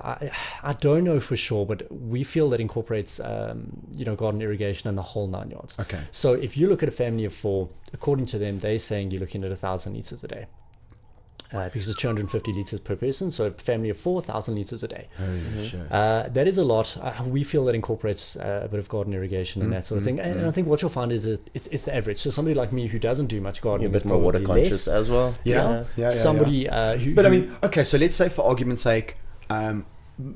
I don't know for sure, but we feel that incorporates, garden irrigation and the whole 9 yards. Okay. So if you look at a family of 4, according to them, they're saying you're looking at 1,000 liters a day. Because it's 250 liters per person, so a family of 4, 1,000 liters a day. That is a lot. We feel that incorporates a bit of garden irrigation and that sort of thing. And I think what you'll find is it's the average. So somebody like me who doesn't do much gardening, You're a bit more water conscious as well. Somebody who. But I mean, okay, so let's say for argument's sake,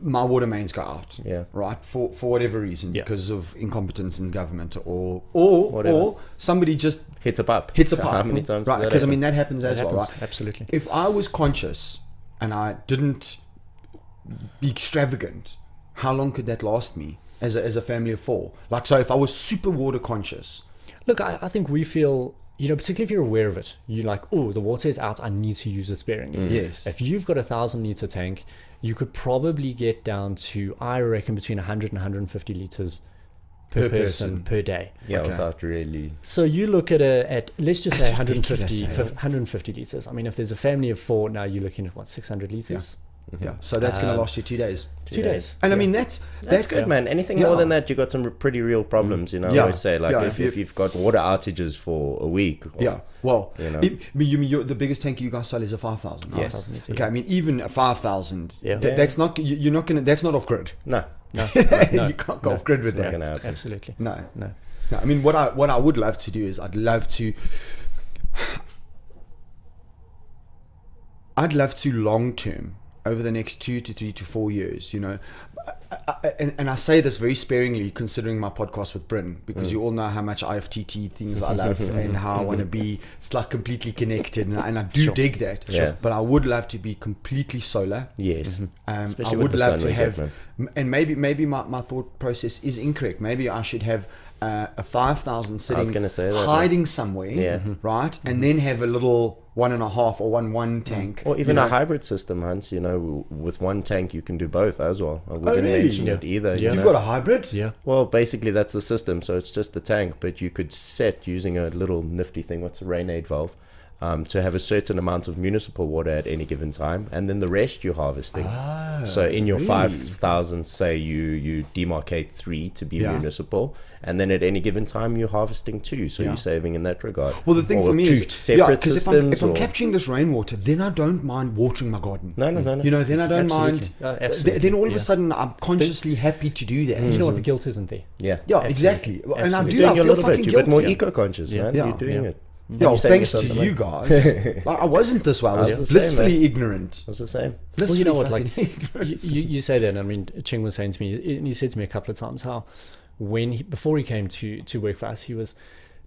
my water mains go out, right, for whatever reason, because of incompetence in government or somebody just hits a pipe. How many times? Right, because I mean that happens as well, right? Absolutely. If I was conscious and I didn't be extravagant, how long could that last me as a family of 4? Like, so if I was super water conscious. Look, I think we feel, particularly if you're aware of it, you're like, oh, the water is out, I need to use it sparingly. Yes. If you've got 1,000 liter tank, you could probably get down to, I reckon, between 100 and 150 liters per person per day. Yeah, without really. So you look at let's just say 150 ridiculous, 150 liters. I mean, if there's a family of 4, now you're looking at 600 liters. Yeah, so that's going to last you 2 days. 2 days. And I mean, that's good, man. Anything more than that, you got some pretty real problems. I always say, like, if you've got water outages for a week. Well, the biggest tank you guys sell is a 5,000. Right? Yes. Okay, I mean, even a 5,000, that's not, you're not going to, that's not off grid. No. You can't go off grid with that. Absolutely. No. I mean, what I would love to do is I'd love to long term, over the next 2 to 3 to 4 years, and I say this very sparingly considering my podcast with Bryn, because you all know how much IFTT things I love and how I want to be completely connected, and I do dig that. But I would love to be completely solar. Yes. I would love to have, and maybe my thought process is incorrect. Maybe I should have a 5,000 sitting hiding somewhere, right, and then have a little 1.5 or 1 tank, or even a hybrid system, Hans. With one tank you can do both as well. I wouldn't mention it either. You've got a hybrid. Well, basically that's the system. So it's just the tank, but you could set using a little nifty thing. What's a rain aid valve? To have a certain amount of municipal water at any given time, and then the rest you're harvesting. So in your 5,000, say you demarcate 3 to be municipal, and then at any given time you're harvesting 2. So you're saving in that regard. Well, the thing or for me 2 is separate systems. If I'm capturing this rainwater, then I don't mind watering my garden. No. Then I don't mind. Then all of a sudden I'm consciously happy to do that. You know what, the guilt isn't there. Yeah, exactly. And I do. You're I feel fucking guilty. You're a bit more eco-conscious, man. You're doing it. Thanks to you guys. I wasn't this way. I was blissfully ignorant. I was the same. Well, you know what? Like you say that. I mean, Ching was saying to me, and he said to me a couple of times how before he came to work for us, he was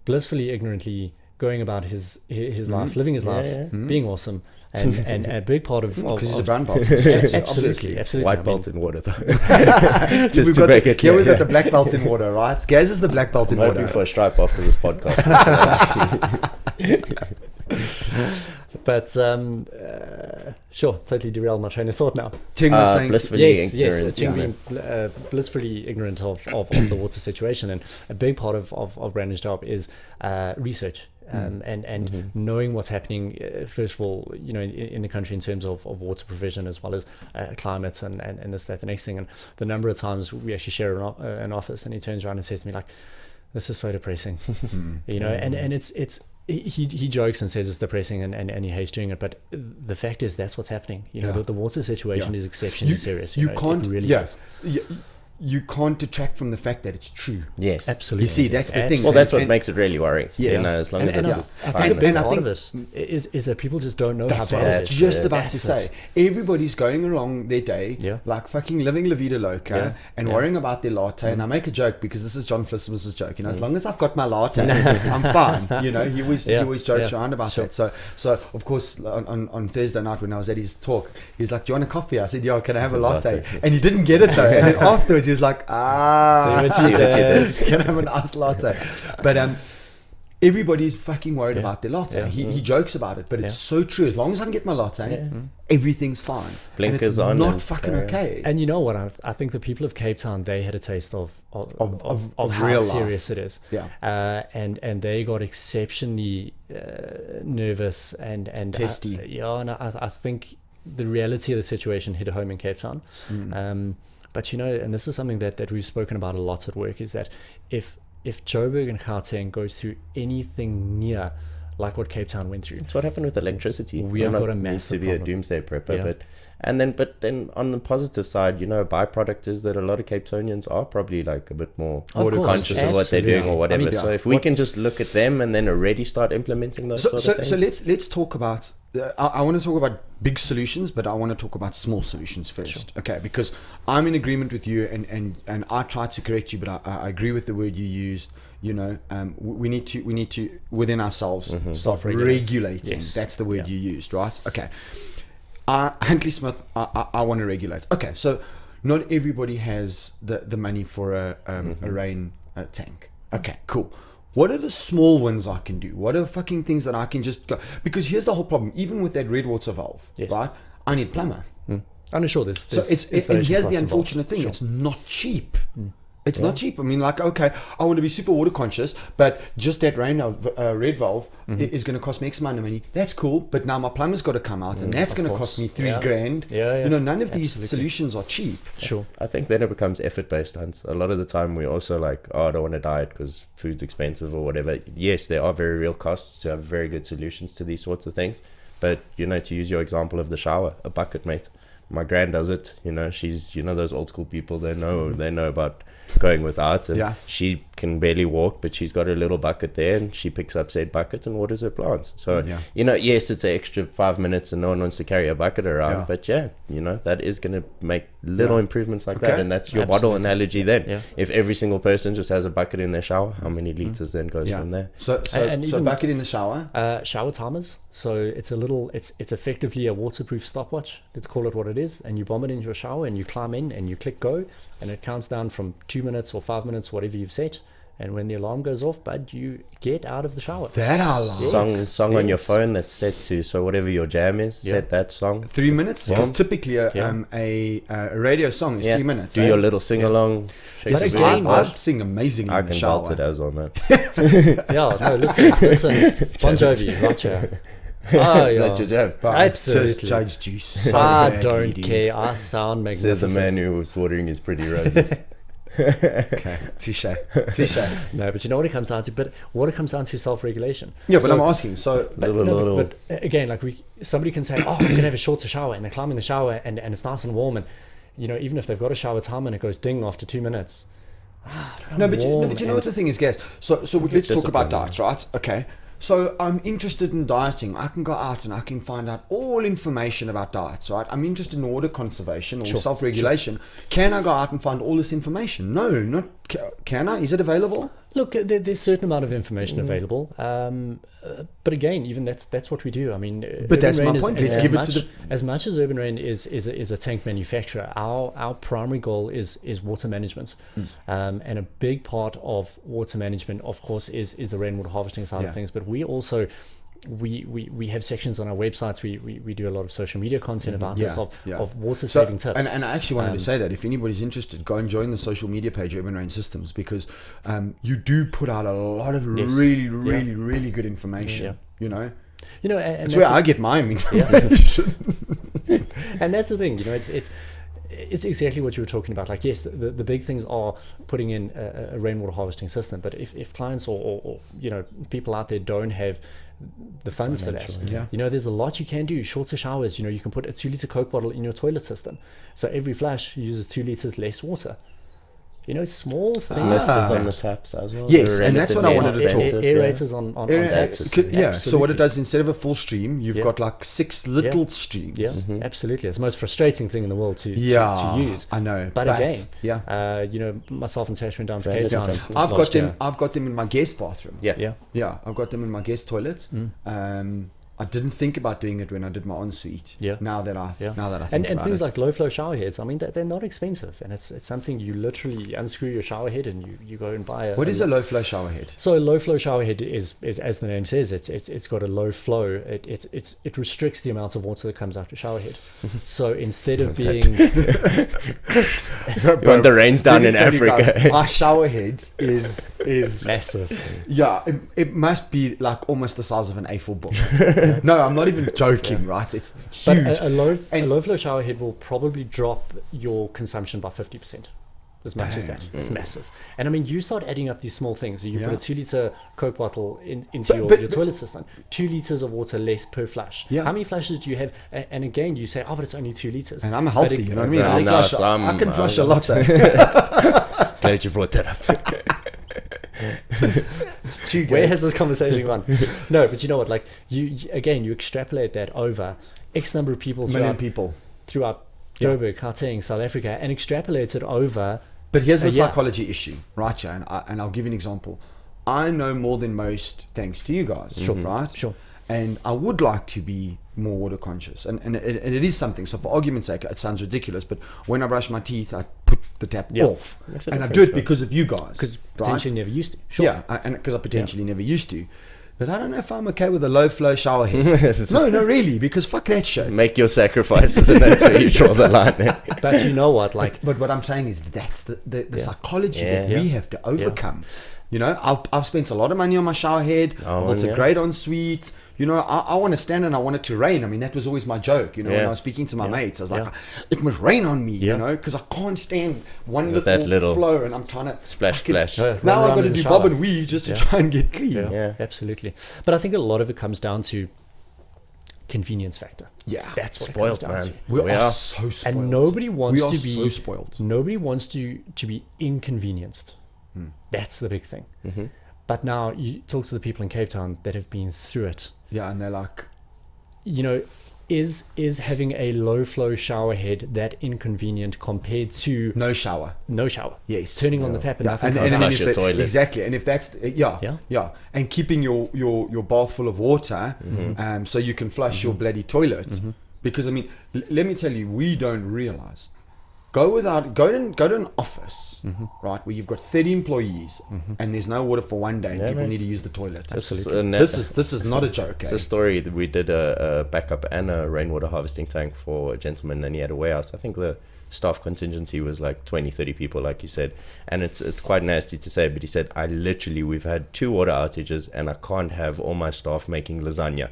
blissfully ignorantly going about his life, living his life, being awesome, and a big part of because he's a brown belt. Absolutely. White belt in water, though. Just to make it clear. We've got the black belt in water, right? Gaz is the black belt in water. I'm hoping for a stripe after this podcast. But sure, totally derailed my train of thought now. Ching was saying blissfully ignorant. Ching being blissfully ignorant of the water situation, and a big part of Brandon's job is research. And knowing what's happening, first of all, in the country in terms of water provision, as well as climate and this, that, the next thing. And the number of times we actually share an office, and he turns around and says to me, like, this is so depressing, and it's he jokes and says it's depressing and he hates doing it, but the fact is that's what's happening. The water situation is exceptionally serious. You can't. It really is. You can't detract from the fact that it's true. Yes, absolutely. You see, that's the thing. Well, that's what makes it really worrying. Yes. As long as it's I think part of it is that people just don't know how bad it is. That's what I was just about to say. Everybody's going along their day like fucking living La Vida Loca and worrying about their latte. And I make a joke because this is John Flissemus's joke. As long as I've got my latte, I'm fine. He always jokes around about that. So of course on Thursday night when I was at his talk, he was like, "Do you want a coffee?" I said, "Yeah, can I have a latte?" And he didn't get it though. And then afterwards he was like, see what you did. Can I have an iced latte? But everybody's fucking worried about their latte. Yeah. He jokes about it, but it's so true. As long as I can get my latte, everything's fine. Blinkers and it's on not and fucking carry on. okay. And you know what? I think the people of Cape Town, they had a taste of how real life. serious it is. Yeah. And they got exceptionally nervous and Testy. And I think the reality of the situation hit home in Cape Town. But you know, and this is something that we've spoken about a lot at work, is that if Joburg and Gauteng goes through anything near like what Cape Town went through, It's what happened with electricity. We have I'm got a not meant massive to be a problem. doomsday prepper, Yeah. but then on the positive side, you know, a byproduct is that a lot of Cape Townians are probably like a bit more Of course, conscious of what they're doing absolutely. or whatever. I mean, So if we can just look at them and then already start implementing those sort of things. So let's talk about. I want to talk about big solutions, but I want to talk about small solutions first. Okay, because I'm in agreement with you, and I tried to correct you, but I agree with the word you used. You know, we need to within ourselves start regulating. Yes. That's the word you used, right? Okay. Huntley Smith, I want to regulate. Okay, so not everybody has the money for a rain tank. Okay, cool. What are the small ones I can do? What are fucking things that I can just go? Because here's the whole problem. Even with that red water valve, right? I need plumber. I'm sure there's So and here's installation the costs unfortunate thing: involved. it's not cheap. It's not cheap. I mean, like, okay, I want to be super water conscious, but just that rain red valve is going to cost me X amount of money. That's cool, but now my plumber's got to come out, and that's going to cost me $3,000. Yeah. You know, none of these solutions are cheap. Sure. I think then it becomes effort-based, Hans. A lot of the time we also like, I don't want to diet because food's expensive or whatever. Yes, there are very real costs to have very good solutions to these sorts of things. But, you know, to use your example of the shower, a bucket, mate. My gran does it. You know, she's, you know, those old school people, they know about going without, and she can barely walk, but she's got a little bucket there, and she picks up said bucket and waters her plants. So you know, yes, it's an extra 5 minutes and no one wants to carry a bucket around, but you know, that is going to make little improvements like that, and that's your bottle analogy then. If every single person just has a bucket in their shower, how many liters then goes from there? So even bucket in the shower, shower timers. So it's it's effectively a waterproof stopwatch. Let's call it what it is. And you bomb it into your shower, and you climb in, and you click go, and it counts down from 2 minutes or 5 minutes, whatever you've set. And when the alarm goes off, bud, you get out of the shower. That alarm. Song on your phone that's set to, so whatever your jam is, set that song. 3 minutes? Because typically a radio song is 3 minutes. Do your little sing-along. I sing amazingly I in the can shower. belt it as well, man. Listen. Bon Jovi, right here. Oh, Is that your jam? Absolutely. Just judged you so I badly, don't dude. care. I sound magnificent. Says the man who was watering his pretty roses. Okay, touche. No, but you know what it comes down to? But what it comes down to is self-regulation. Yeah, but I'm asking. So, But again, like somebody can say, "Oh, I'm gonna have a shorter shower," and they climb in the shower, and it's nice and warm, and you know, even if they've got a shower time and it goes ding after 2 minutes. but you know what the thing is, guys. So let's talk about diets, right? Okay. So I'm interested in dieting. I can go out and I can find out all information about diets, right? I'm interested in water conservation or self-regulation. Can I go out and find all this information? No, not can I? Is it available? Look, there's a certain amount of information available, but again, even that's what we do. I mean, but that's my point. Let's give it to the. As much as Urban Rain is a tank manufacturer, our primary goal is water management, and a big part of water management, of course, is the rainwater harvesting side of things. But we also we have sections on our websites. We do a lot of social media content about this of water saving tips. And I actually wanted to say that if anybody's interested, go and join the social media page Urban Rain Systems, because you do put out a lot of really good information. You know, and that's where I get my information. And that's the thing, you know, it's exactly what you were talking about. Like, yes, the big things are putting in a rainwater harvesting system, but if clients or you know, people out there don't have the funds for that, you know, there's a lot you can do. Shorter showers, you know, you can put a 2-liter Coke bottle in your toilet system, so every flush uses 2 liters less water. You know, small things. Misters on the taps as well. Yes, and that's what I wanted to talk about. Aerators on taps. Yeah, so what it does, instead of a full stream, you've got like 6 little streams. Yeah, absolutely. It's the most frustrating thing in the world to use. I know. But again, you know, myself and Tash went down to Cape Town. I've got them in my guest bathroom. Yeah. I've got them in my guest toilet. I didn't think about doing it when I did my ensuite. Yeah. Now that I think and about things it. like low flow shower heads, I mean, they're not expensive, and it's something you literally unscrew your shower head and you go and buy What is a low flow shower head? So a low flow shower head is as the name says, it's got a low flow. It restricts the amount of water that comes out your shower head. So instead of being When the rain's down in Let me tell you Africa. guys, our shower head is massive. yeah, it must be like almost the size of an A4 book. No, I'm not even joking, right? It's But huge. a low flow shower head will probably drop your consumption by 50%. As much as that. It's massive. And I mean, you start adding up these small things. So you put a 2-liter Coke bottle into your toilet system, 2 liters of water less per flush. Yeah. How many flushes do you have? And again, you say, oh, but it's only 2 liters. And I'm healthy, you know what I mean? Yeah, I no, flush- so I can flush a I'm- lot. Glad you brought that up. Where has this conversation gone? No, but you know what? Like you extrapolate that over X number of people Million people. throughout Joburg, Gauteng, South Africa, and extrapolate it over. But here's the Yeah. psychology issue, right, Joe? And I'll give you an example. I know more than most thanks to you guys, right? Sure. And I would like to be more water conscious. And it is something. So for argument's sake, it sounds ridiculous, but when I brush my teeth, I put the tap off. Makes a And I difference, do it right? because of you guys. Because right? potentially never used to. Sure. Yeah, and because I potentially never used to. But I don't know if I'm okay with a low flow shower head. No, really, because fuck that shit. Make your sacrifices, and that's where you draw the line. But you know what? Like, But what I'm saying is that's the psychology that Yeah. we have to overcome. You know, I've spent a lot of money on my shower head. It's a great ensuite. You know, I want to stand and I want it to rain. I mean, that was always my joke. You know, when I was speaking to my mates, I was like, it must rain on me, you know, because I can't stand one With that little little flow and I'm trying to Splash, fucking- splash. Run Now I've around got to in the do shower. bob and weave just to try and get clean. Yeah, Yeah. absolutely. But I think a lot of it comes down to convenience factor. Yeah. That's what Spoiled, it comes down man. to. We are so spoiled. And nobody wants we are to be so spoiled. Nobody wants to be inconvenienced. That's the big thing. But now you talk to the people in Cape Town that have been through it. Yeah, and they're like, You know, is having a low flow shower head that inconvenient compared to no shower. no shower? Yes. Turning on the tap and Yeah, nothing and comes then out. Flush if your the- toilet. Exactly, and if that's Yeah. and keeping your bath full of water, so you can flush your bloody toilet. Because I mean, let me tell you, we don't realize. Go to an office, right, where you've got 30 employees, and there's no water for one day, and people mate. need to use the toilet. This This is not a joke. It's Eh? a story that we did a backup and a rainwater harvesting tank for a gentleman, and he had a warehouse. I think the staff contingency was like 20-30 people, like you said, and it's quite nasty to say, but he said, we've had 2 water outages and I can't have all my staff making lasagna.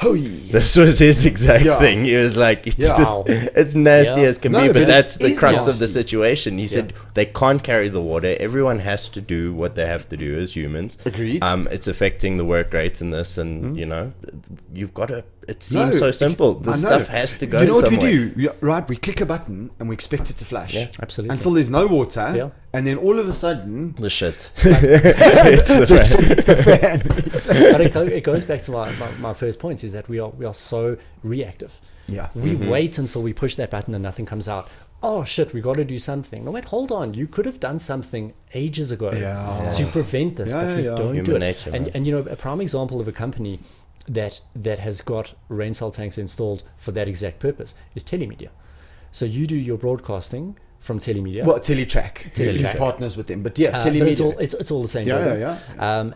This was his exact thing. He was like, it's nasty as can be, but that's the crux of the situation. He said they can't carry the water. Everyone has to do what they have to do as humans. Agreed. It's affecting the work rates in this, and you know, you've got to. It seems so simple. This stuff has to go. You know what somewhere. we do, right? We click a button and we expect it to flash. Yeah, absolutely. Until there's no water, Yeah. and then all of a sudden, The shit. It's the fact. it's the fan. But it goes back to my first point, is that we are so reactive. Yeah. We wait until we push that button and nothing comes out. Oh shit, we got to do something. No, wait, hold on. You could have done something ages ago to prevent this, but we don't do Human it. nature, man. And you know, a prime example of a company that has got rain cell tanks installed for that exact purpose is Telemedia. So you do your broadcasting from Telemedia. Well, Teletrack. Teletrack. Who's partners with them, but yeah, But Telemedia. it's all the same. Yeah, building. yeah.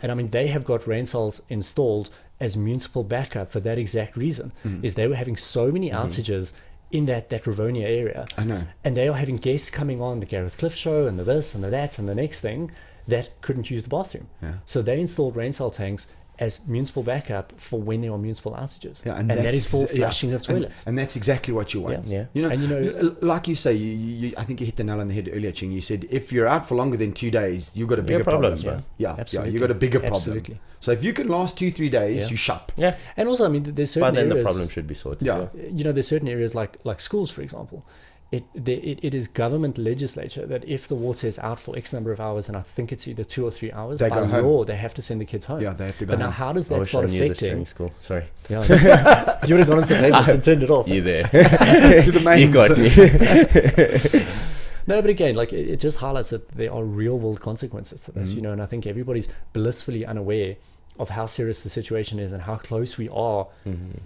And I mean, they have got rain cells installed as municipal backup for that exact reason. Is they were having so many outages in that Rivonia area. I know. And they are having guests coming on the Gareth Cliff show and the this and the that and the next thing that couldn't use the bathroom. Yeah. So they installed rain cell tanks as municipal backup for when there are municipal outages. Yeah, and that is for flushing of toilets. And that's exactly what you want. Yeah. You know, And you know- like you say, you I think you hit the nail on the head earlier, Ching. You said if you're out for longer than 2 days, you've got a bigger problem. problems, Yeah, yeah, Absolutely. you got a bigger problem. Absolutely. So if you can last 2-3 days, Yeah. you shop. Yeah. And also, I mean, there's certain By then areas, the problem should be sorted. Yeah. you know, there's certain areas like schools, for example. It is government legislature that if the water is out for X number of hours, and I think it's either 2 or 3 hours, They by go home. law, they have to send the kids home. Yeah, they have to go But now, home. how does I that wish start I knew this during affecting? school. Sorry. Yeah, you would have gone into the neighborhoods and turned it off. You there. To the mains. You got me. No, but again, like it just highlights that there are real world consequences to this, you know, and I think everybody's blissfully unaware how serious the situation is and how close we are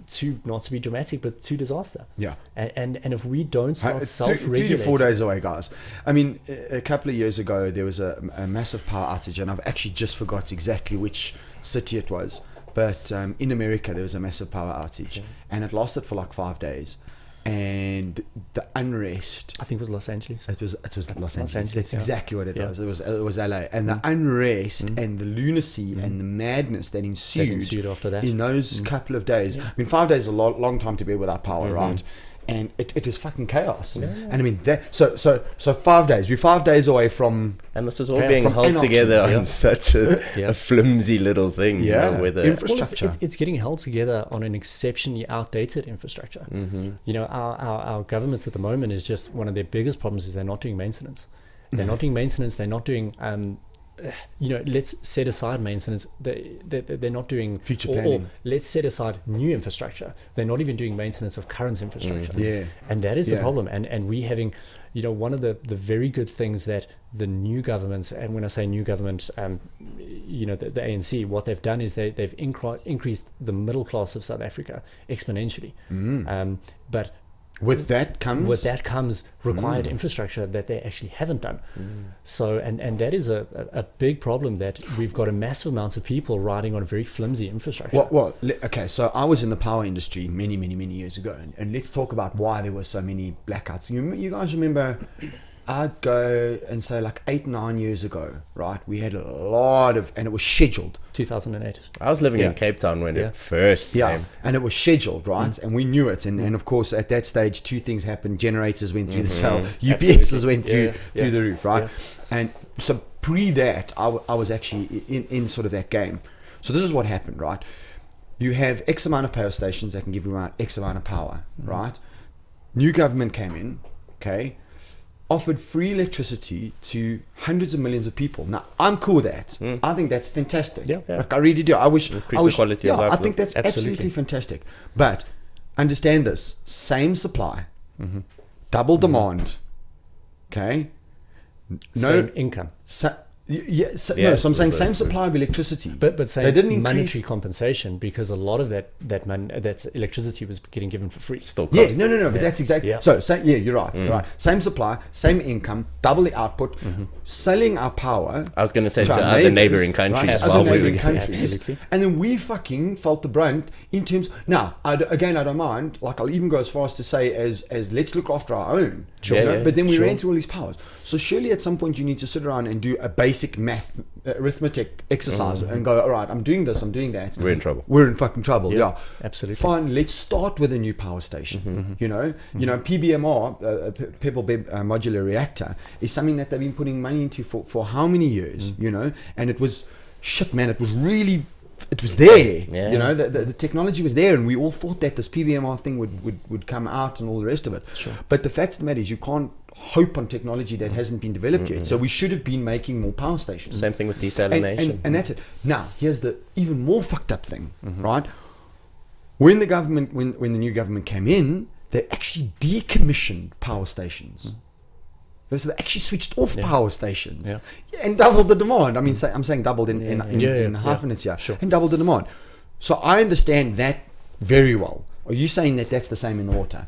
to, not to be dramatic, but to disaster. Yeah. And if we don't start It's self-regulating, 3 to 4 days away, guys. I mean, a couple of years ago, there was a massive power outage, and I've actually just forgot exactly which city it was. But in America, there was a massive power outage, and it lasted for like 5 days. And the unrest, I think it was Los Angeles. It was Los Angeles. That's yeah. exactly what it Yeah. was. It was LA, and the unrest and the lunacy and the madness that ensued After that. in those couple of days. I mean, 5 days is a long time to be without power, right? And it was fucking chaos. Yeah. And I mean, so 5 days. We're 5 days away from. And this is all Chaos. being From held anarchy. together Yeah. on such a flimsy little thing. You know, with a, Infrastructure. It's getting held together on an exceptionally outdated infrastructure. You know, our governments at the moment is just one of their biggest problems is they're not doing maintenance. They're not doing maintenance. They're not doing, you know, let's set aside maintenance. They're not doing Future or planning. let's set aside new infrastructure. They're not even doing maintenance of current infrastructure. Yeah. And that is the Yeah. problem. And we having, you know, one of the very good things that the new governments, and when I say new government, you know, the ANC, what they've done is they've increased the middle class of South Africa exponentially. But With that comes required infrastructure that they actually haven't done. So and that is a big problem, that we've got a massive amount of people riding on a very flimsy infrastructure. Okay, so I was in the power industry many years ago, and let's talk about why there were so many blackouts. You guys remember, I'd go and say like 8-9 years ago, right? We had a lot of, and it was scheduled. 2008. I was living Yeah. in Cape Town when Yeah. it first came. And it was scheduled, right? And we knew it. And of course, at that stage, two things happened. Generators went through the cell. UPSs went through the roof, right? Yeah. And so pre that, I was actually in sort of that game. So this is what happened, right? You have X amount of power stations that can give you around X amount of power, right? New government came in, okay? Offered free electricity to hundreds of millions of people. Now, I'm cool with that. I think that's fantastic. Yeah. Like, I really do. I wish Increase the quality of life. I think that's Absolutely. absolutely fantastic. But understand this: same supply, double demand. Okay. Same income. So Yes, I'm saying but- same supply of electricity. But they say didn't monetary increase. compensation, because a lot of that electricity was getting given for free. Still Yes, cost. no, but that's exactly. Yeah. So, you're right. You're right. Same supply, same income, double the output, selling our power. I was going to say to our other neighboring countries right, as other well. neighboring We- countries. Absolutely. And then we fucking felt the brunt in terms. Now, I don't mind. Like, I'll even go as far as to say, as let's look after our own. Sure. you know? Yeah, But then we sure. ran through all these powers. So surely at some point you need to sit around and do a basic math, arithmetic exercise and go, all right, I'm doing this, I'm doing that. We're in trouble. We're in fucking trouble. Yeah, absolutely. Fine. Let's start with a new power station. You know, PBMR, Pebble Bed Modular Reactor, is something that they've been putting money into for how many years? You know, and it was shit, man. It was really. It was there, Yeah. you know, the technology was there, and we all thought that this PBMR thing would come out and all the rest of it. Sure. But the fact of the matter is, you can't hope on technology that hasn't been developed yet. So we should have been making more power stations. Same thing with desalination. And that's it. Now, here's the even more fucked up thing, right? When the new government came in, they actually decommissioned power stations. So they actually switched off power stations and doubled the demand. I mean, I'm saying doubled in hyphenates here, Sure. and doubled the demand. So I understand that very well. Are you saying that that's the same in the water?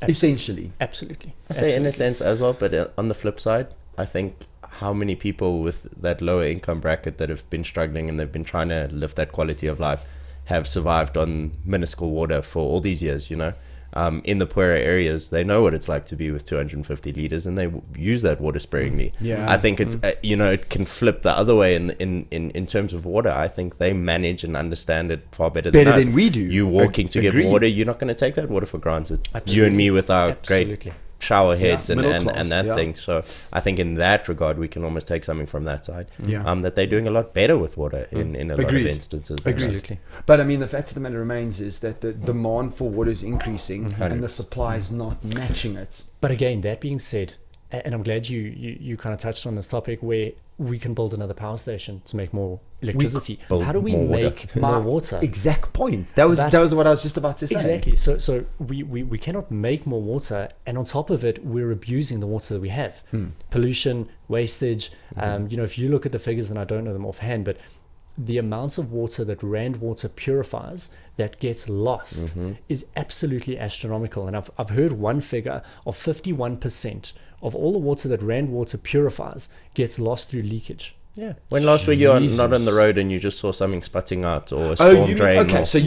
Essentially. Absolutely. I say in a sense as well, but on the flip side, I think how many people with that lower income bracket that have been struggling and they've been trying to lift that quality of life have survived on minuscule water for all these years, you know? In the poorer areas, they know what it's like to be with 250 liters, and they use that water sparingly. Yeah. I think it's it can flip the other way in terms of water. I think they manage and understand it far better than us. than we do. You walking to Agreed. get water, you're not going to take that water for granted. Absolutely. You and me with our great Absolutely. shower heads middle and class, that yeah. thing. So I think in that regard, we can almost take something from that side. Yeah. That they're doing a lot better with water in a lot of Agreed. instances. than us. Absolutely. But I mean, the fact of the matter remains is that the demand for water is increasing and the supply is not matching it. But again, that being said, and I'm glad you kind of touched on this topic, where we can build another power station to make more electricity. build How do we more water. make more water? Exact point. That was what I was just about to say. Exactly. So we cannot make more water, and on top of it, we're abusing the water that we have. Pollution, wastage. If you look at the figures, and I don't know them offhand, but the amounts of water that Rand Water purifies that gets lost is absolutely astronomical. And I've heard one figure of 51% of all the water that Rand Water purifies gets lost through leakage. Yeah. When last were you not on the road and you just saw something sputting out or a storm drain? Okay, so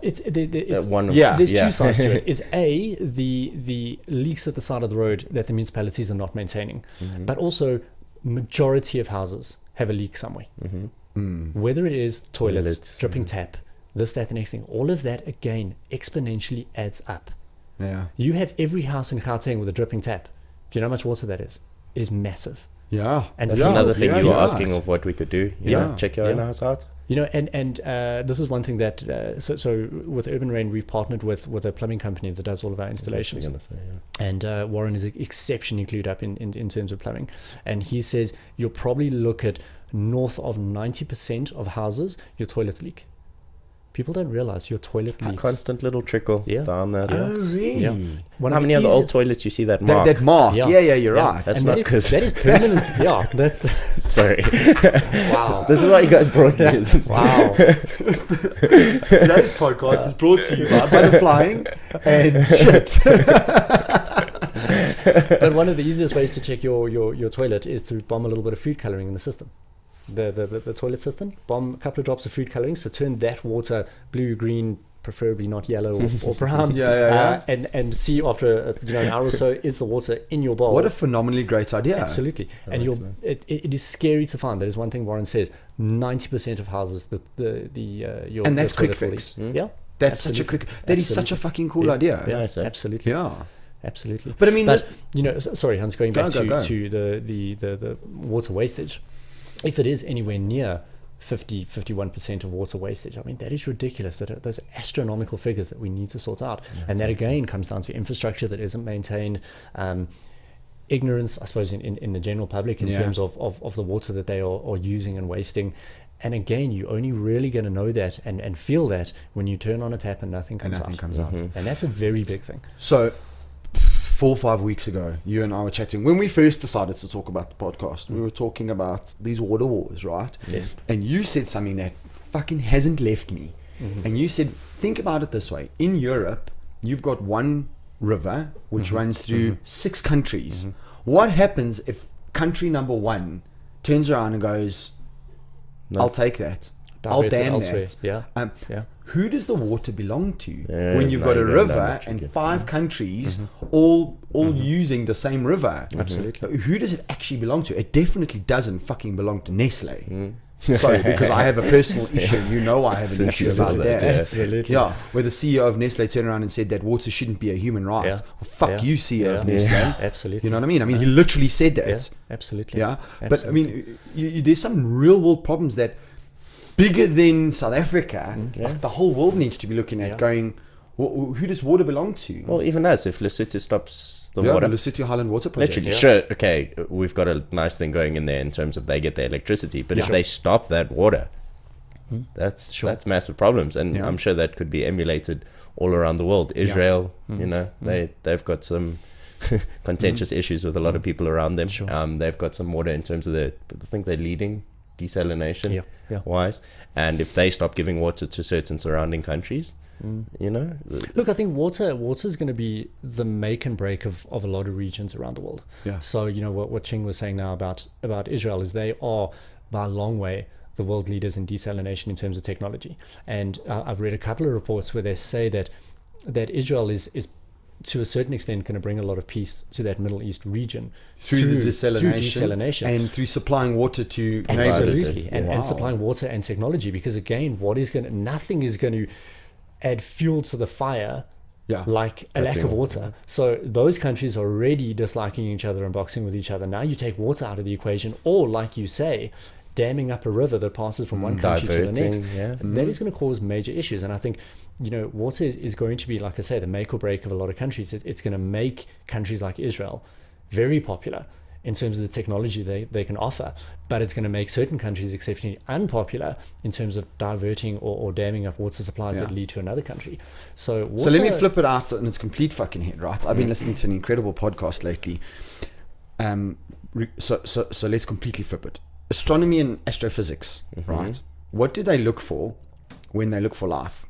it's there's two sides to it. Is A, the leaks at the side of the road that the municipalities are not maintaining, but also majority of houses have a leak somewhere. Whether it is toilets, dripping tap, this, that, the next thing, all of that again exponentially adds up. Yeah. You have every house in Gauteng with a dripping tap. Do you know how much water that is? It is massive. Yeah. And that's another thing you were asking of what we could do. Check your own house out. You know, and this is one thing that so with Urban Rain, we've partnered with a plumbing company that does all of our installations. And Warren is exceptionally clued up in terms of plumbing, and he says you'll probably look at north of 90% of houses your toilets leak. People don't realize your toilet leaks. A constant little trickle down there. Oh, really? Yeah. How many of the old toilets you see that mark? That mark. Yeah, you're right. That's not because that is permanent. Yeah, that's sorry. Wow. This is why you guys brought this. Wow. Today's podcast is brought to you by butterflying and shit. But one of the easiest ways to check your toilet is to bomb a little bit of food coloring in the system. The toilet system, bomb a couple of drops of food coloring, so turn that water blue, green, preferably not yellow or brown, and see after an hour or so, is the water in your bowl. What a phenomenally great idea. Absolutely. And it is scary to find. That is one thing Warren says, 90% of houses your and that's your quick fix. Yeah, that's absolutely. That is such a fucking cool idea. Yeah, absolutely. Yeah. Absolutely. But I mean, sorry, Hans, going back to the water wastage. If it is anywhere near 51% of water wastage, I mean, that is ridiculous. Those astronomical figures that we need to sort out. And that again comes down to infrastructure that isn't maintained, ignorance, I suppose, in the general public in terms of the water that they are using and wasting. And again, you're only really going to know that and feel that when you turn on a tap and nothing comes out. And that's a very big thing. So 4 or 5 weeks ago, you and I were chatting. When we first decided to talk about the podcast, we were talking about these water wars, right? Yes. And you said something that fucking hasn't left me. And you said, think about it this way. In Europe, you've got one river which runs through 6 countries. What happens if country number 1 turns around and goes, I'll take that. I'll ban that. Yeah. Who does the water belong to when you've got a river and 5 countries all using the same river? Absolutely. Who does it actually belong to? It definitely doesn't fucking belong to Nestle. Sorry, because I have a personal issue. I have an issue about that. Absolutely. Yeah, where the CEO of Nestle turned around and said that water shouldn't be a human right. Yeah. Well, fuck you, CEO of Nestle. Absolutely. You know what I mean? I mean, he literally said that. Yeah, absolutely. Yeah. But I mean, there's some real world problems that bigger than South Africa, like the whole world needs to be looking at going, who does water belong to? Well, even us, if Lesotho stops the water. The Lesotho Highland Water Project. Literally, sure, okay, we've got a nice thing going in there in terms of they get their electricity, but if they stop that water, that's massive problems. And I'm sure that could be emulated all around the world. Israel, they've got some contentious issues with a lot of people around them. They've got some water in terms of I think they're leading desalination wise, and if they stop giving water to certain surrounding countries, look, I think water is going to be the make and break of a lot of regions around the world. So what Ching was saying now about Israel is they are by a long way the world leaders in desalination in terms of technology, and I've read a couple of reports where they say that Israel is to a certain extent going to bring a lot of peace to that Middle East region through desalination and through supplying water to absolutely and supplying water and technology, because again, nothing is going to add fuel to the fire like a lack of water. So those countries are already disliking each other and boxing with each other. Now you take water out of the equation, or like you say, damming up a river that passes from one country to the next, that is going to cause major issues. And I think water is going to be, like I say, the make or break of a lot of countries. It's going to make countries like Israel very popular in terms of the technology they can offer, but it's going to make certain countries exceptionally unpopular in terms of diverting or damming up water supplies that lead to another country. So let me flip it out in its complete fucking head, right? I've been listening to an incredible podcast lately. So let's completely flip it. Astronomy and astrophysics, right? what do they look for when they look for life?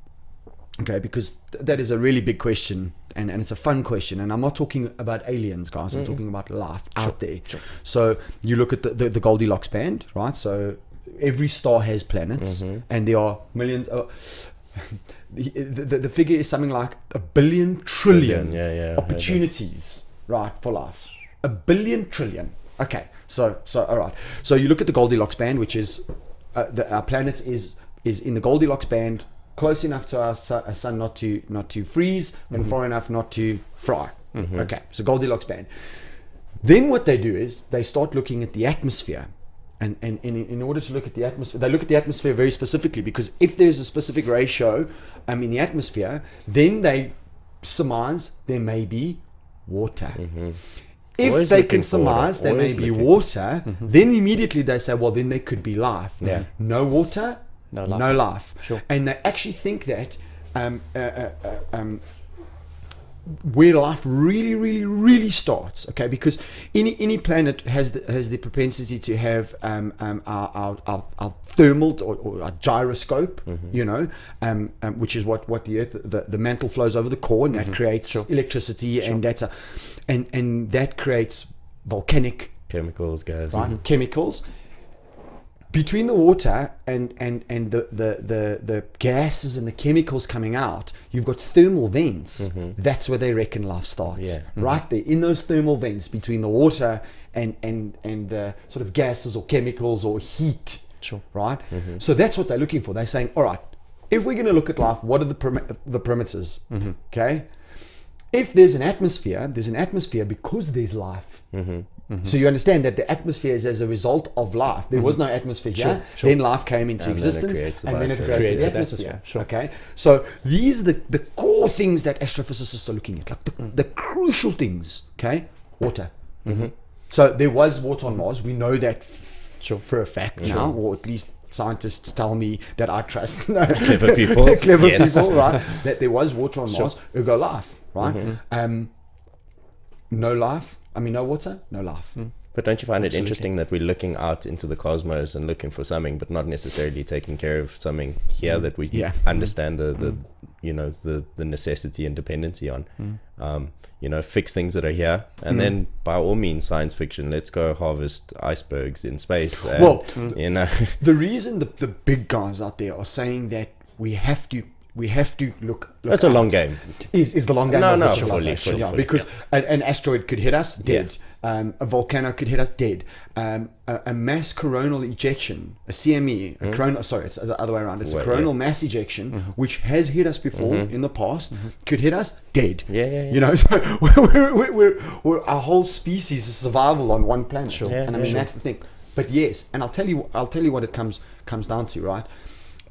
Okay, because that is a really big question, and it's a fun question. And I'm not talking about aliens, guys. I'm talking about life out there. Sure. So you look at the Goldilocks band, right? So every star has planets, and there are millions. The figure is something like 1 billion trillion opportunities, right, for life. 1 billion trillion. Okay, so all right. So you look at the Goldilocks band, which is our planet is in the Goldilocks band, close enough to our sun not to freeze, and far enough not to fry. Okay, so Goldilocks band. Then what they do is they start looking at the atmosphere. And in order to look at the atmosphere, they look at the atmosphere very specifically, because if there's a specific ratio in the atmosphere, then they surmise there may be water. If Always they looking can surmise for there may Always be looking. water, then immediately they say, well, then there could be life. Yeah. No water, No life. no life. Sure. And they actually think that where life really, really, really starts, okay? Because any planet has the propensity to have our thermal or our gyroscope, you know, which is what the Earth, the mantle flows over the core, and that creates electricity, and that's and that creates volcanic Chemicals, guys. chemicals. Between the water and the gases and the chemicals coming out, you've got thermal vents. That's where they reckon life starts. Yeah. Right there, in those thermal vents between the water and the sort of gases or chemicals or heat. Sure. Right? So that's what they're looking for. They're saying, all right, if we're going to look at life, what are the parameters? Okay? If there's an atmosphere because there's life. So you understand that the atmosphere is as a result of life. There was no atmosphere here. Sure. Then life came into And then it existence, creates the and then it biosphere. creates the Creates atmosphere. Sure. Okay, so these are the core things that astrophysicists are looking at, like the crucial things. Okay, water. So there was water on Mars. We know that for a fact now, or at least scientists tell me that I trust Clever people. Yes. people, right? That there was water on Mars. Ergo life, right? No life. I mean, no water, no life. But don't you find it Absolutely. interesting that we're looking out into the cosmos and looking for something, but not necessarily taking care of something here that we understand the necessity and dependency on? Fix things that are here, and then by all means, science fiction. Let's go harvest icebergs in space. And, Well, you know, the reason the big guys out there are saying that we have to look that's a out long game. is the long game No, of no, visualization. fully, Yeah, fully, because an asteroid could hit us dead. A volcano could hit us dead. A mass coronal ejection, a CME, it's the other way around. It's a coronal mass ejection, which has hit us before in the past, could hit us dead. Yeah. You know, so we're our whole species is survival on one planet. Sure. And I mean, that's the thing. But yes, and I'll tell you what it comes down to, right?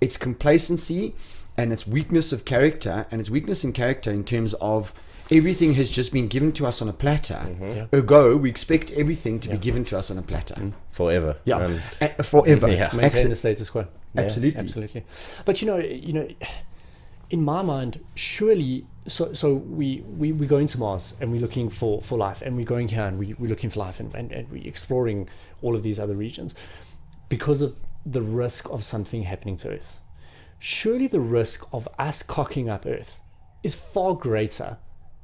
It's complacency, and it's weakness of character, and it's weakness in character in terms of everything has just been given to us on a platter. Ergo, we expect everything to be given to us on a platter. Forever. Yeah, forever. Yeah. Maintain the status quo. Absolutely. Absolutely. But you know, in my mind, surely, so we go into Mars and we're looking for life, and we're going here and we're looking for life, and we're exploring all of these other regions because of the risk of something happening to Earth. Surely the risk of us cocking up Earth is far greater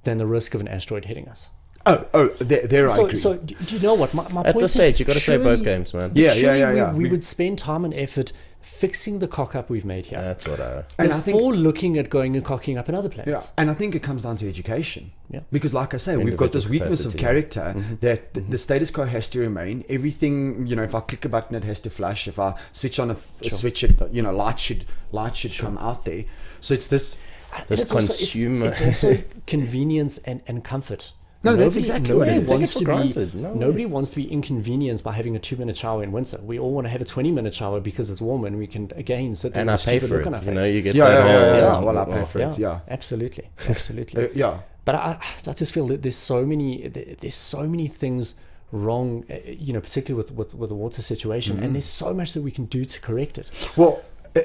than the risk of an asteroid hitting us. There I agree. So do you know what? My At point this is, stage, you got to play surely- both games, man. Yeah. We would spend time and effort fixing the cock up we've made here. That's what I. And I think- before looking at going and cocking up another planet. Yeah, and I think it comes down to education. Yeah. Because, like I say, we've got this Individual weakness of capacity. character that the status quo has to remain. Everything, you know, if I click a button, it has to flash. If I switch on a switch, it, you know, light should come out there. So it's this. And This it's also- consumer- it's also convenience and comfort. No, that's exactly what it is. Take it Wants for to granted. be, No nobody worries. wants to be inconvenienced by having a 2-minute shower in winter. We all want to have a 20-minute shower because it's warm and we can again sit there And with I a pay stupid for look it. on our You know, face. you get Yeah, that yeah. whole. Well, I pay for it. Yeah. Absolutely. Yeah. But I just feel that there's so many things wrong, particularly with the water situation, and there's so much that we can do to correct it. Well,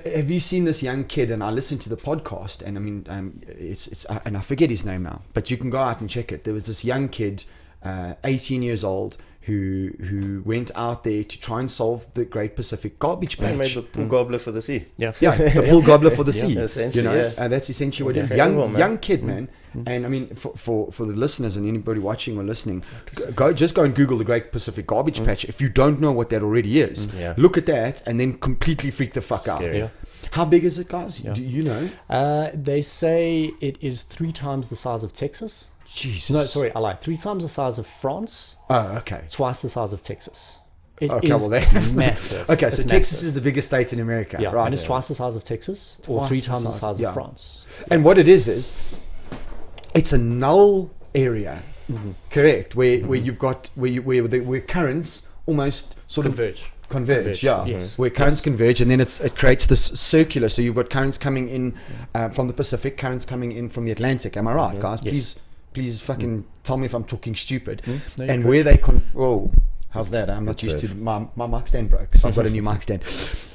have you seen this young kid? And I listened to the podcast, and I mean, it's and I forget his name now, but you can go out and check it. There was this young kid, 18 years old, who went out there to try and solve the Great Pacific Garbage Patch. And made the pool gobbler for the sea. Yeah. Yeah, the pool gobbler for the sea. Essentially, You know, yeah. and that's essentially what Incredible, man. young kid, man. And I mean, for the listeners and anybody watching or listening, go and Google the Great Pacific Garbage Patch. If you don't know what that already is, Yeah. look at that and then completely freak the fuck out. Scary. Yeah. How big is it, guys? Yeah. Do you know? They say it is 3 times the size of Texas. Jesus. No, sorry, I lied. 3 times the size of France, Oh, okay. twice the size of Texas. It Okay, is well, that's massive. Okay, It's so Texas massive. is the biggest state in America, Yeah, right? and it's twice the size of Texas, or Twice 3 the times the size, size yeah. of France. And what it is it's a null area, correct? Where you've got where currents almost sort of converge, yeah. Yes. Where currents converge, and then it creates this circular. So you've got currents coming in from the Pacific, currents coming in from the Atlantic. Am I right, guys? Yes. Please fucking tell me if I'm talking stupid. No, you're And where they how's that? I'm not That's used safe. to my mic stand broke, so I've got a new mic stand.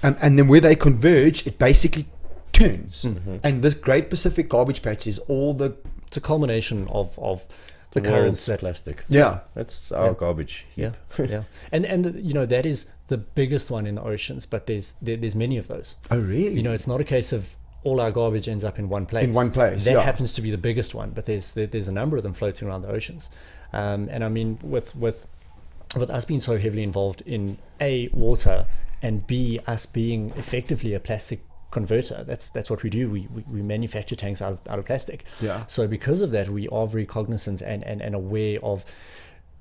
And then where they converge, it basically turns. And this Great Pacific Garbage Patch is all the It's a culmination of the The currents world's that plastic. yeah. That's our garbage heap. yeah. And you know, that is the biggest one in the oceans, but there's many of those. Oh really? You know, it's not a case of all our garbage ends up in one place. In one place, That yeah. happens to be the biggest one, but there's a number of them floating around the oceans. And I mean, with us being so heavily involved in A, water, and B, us being effectively a plastic converter, that's what we do. We manufacture tanks out of plastic. Yeah. So because of that, we are very cognizant and aware of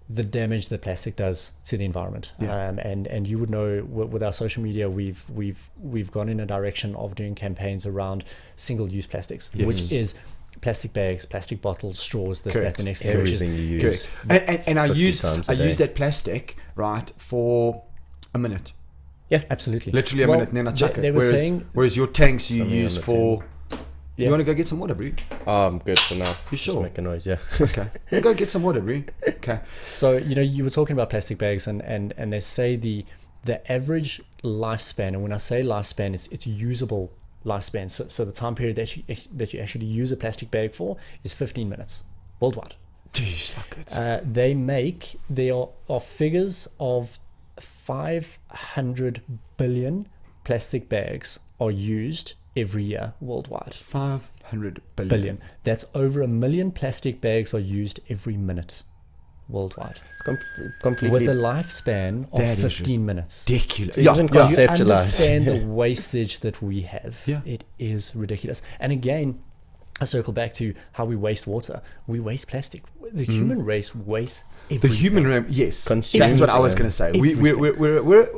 the damage that plastic does to the environment. Yeah. And you would know with our social media, we've gone in a direction of doing campaigns around single-use plastics, which is plastic bags, plastic bottles, straws, this, Correct. that, the next thing. Which is, Everything you use. Correct. And I 50 use times a day. that plastic, right, for a minute. absolutely. Literally a Well, minute, and then I chuck they it. were saying, Whereas your tanks you Something use on the for... Yeah. You want to go get some water, bro? Oh, I'm good for now. You sure? Just make a noise, yeah. Okay. You go get some water, bro. Okay. so, you know, you were talking about plastic bags, and they say the average lifespan, and when I say lifespan, it's usable lifespan. So the time period that you actually use a plastic bag for is 15 minutes worldwide. Jeez, look at There are figures of 500 billion plastic bags are used every year worldwide. 500 Billion. That's over 1 million plastic bags are used every minute worldwide, It's completely... with a lifespan That of is 15 minutes. ridiculous. To even Do you conceptualize. understand the wastage that we have? Yeah. It is ridiculous. And again, I circle back to how we waste water. We waste plastic. The human race wastes The everything. human realm, yes. Consumes, That's what I was uh, going to say. everything. We're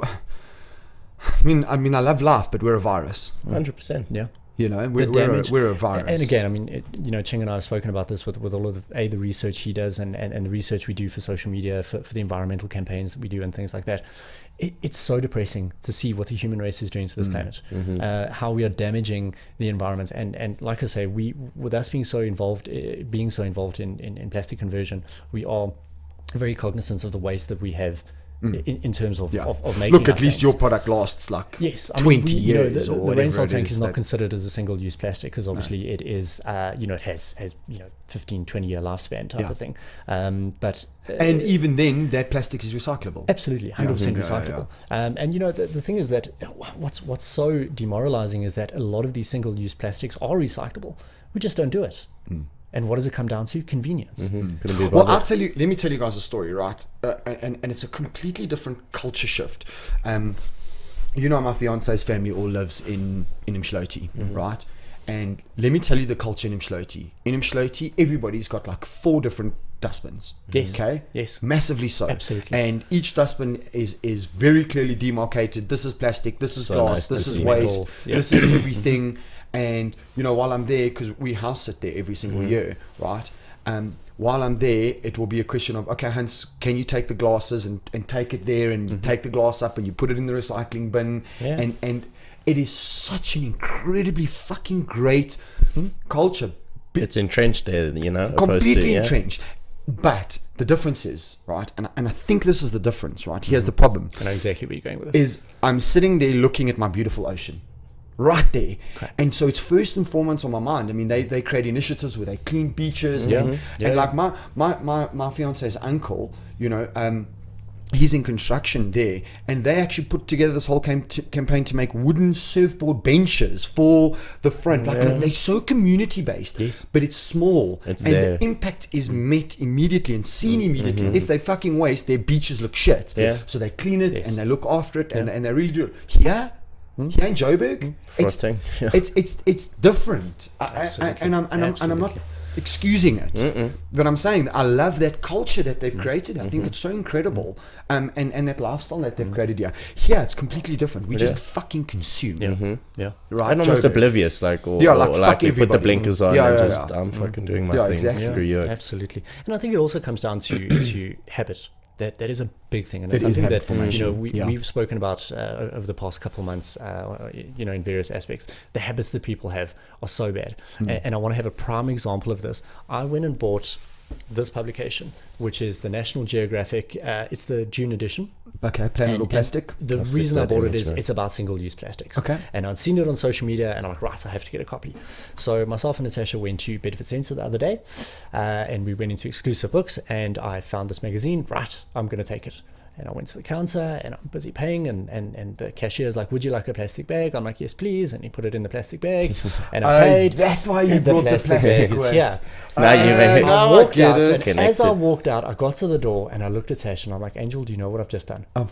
I mean, I love life, but we're a virus. 100%. Yeah. You know, The damage- we're a virus. And again, I mean, you know, Ching and I have spoken about this with all of the research he does and the research we do for social media, for the environmental campaigns that we do and things like that. It's so depressing to see what the human race is doing to this planet, how we are damaging the environment. And like I say, with us being so involved in plastic conversion, we are very cognizant of the waste that we have in terms of making. Look, our at least tanks. your product lasts like Yes, 20 you know, years the or whatever Rainsol it tank is not that- considered as a single-use plastic because obviously it is, you know, it has 15, 20-year lifespan type of thing. But And even then, that plastic is recyclable. absolutely, 100% Yeah, recyclable. And you know, the thing is that what's so demoralizing is that a lot of these single-use plastics are recyclable. We just don't do it. And what does it come down to? Convenience. Couldn't be Well, bothered. let me tell you guys a story, right? And it's a completely different culture shift. You know, my fiance's family all lives in Umdloti, right? And let me tell you the culture in Umdloti. In Umdloti, everybody's got like 4 different dustbins. Yes. Okay. Yes. Massively so. Absolutely. And each dustbin is very clearly demarcated. This is plastic. This is So glass. nice to this is see. waste. Metal. Yeah. This is everything. And you know, while I'm there, because we house sit there every single year, right? While I'm there, it will be a question of, okay, Hans, can you take the glasses and take it there and you take the glass up and you put it in the recycling bin? Yeah. And it is such an incredibly fucking great culture. It's entrenched there, you know. opposed Completely to, yeah. entrenched. But the difference is, right, and I think this is the difference, right? Here's the problem. I know exactly where you're going with this. Is I'm sitting there looking at my beautiful ocean. Right there. Okay. And so it's first and foremost on my mind. I mean, they create initiatives where they clean beaches. Yeah. And Yeah. like my fiance's uncle, you know, he's in construction there, and they actually put together this whole campaign to make wooden surfboard benches for the front. Like they're so community based, but it's small, and the impact is met immediately and seen immediately. If they fucking waste, their beaches look shit, so they clean it and they look after it, and they really do it. Here in Joburg, it's different, and I'm not excusing it, but I'm saying that I love that culture that they've created. I think it's so incredible, and that lifestyle that they've created here. Here it's completely different. We just fucking consume, right? I'm almost oblivious, like like we put the blinkers on and just I'm fucking doing my thing. Exactly. Absolutely. And I think it also comes down to habit. That is a big thing, and it's something that we've spoken about over the past couple of months. In various aspects, the habits that people have are so bad, and I want to have a prime example of this. I went and bought this publication, which is the National Geographic. It's the June edition. Okay, Planet or Plastic. The reason I bought it is it's about single-use plastics. Okay. And I'd seen it on social media, and I'm like, right, I have to get a copy. So myself and Natasha went to Bedford Centre the other day, and we went into exclusive books, and I found this magazine. Right, I'm going to take it. And I went to the counter, and I'm busy paying, and the cashier's like, would you like a plastic bag? I'm like, yes, please. And he put it in the plastic bag, and I paid. That's why you brought the plastic bag is here. I walked out, and as I walked out, I got to the door, and I looked at Tash, and I'm like, Angel, do you know what I've just done? I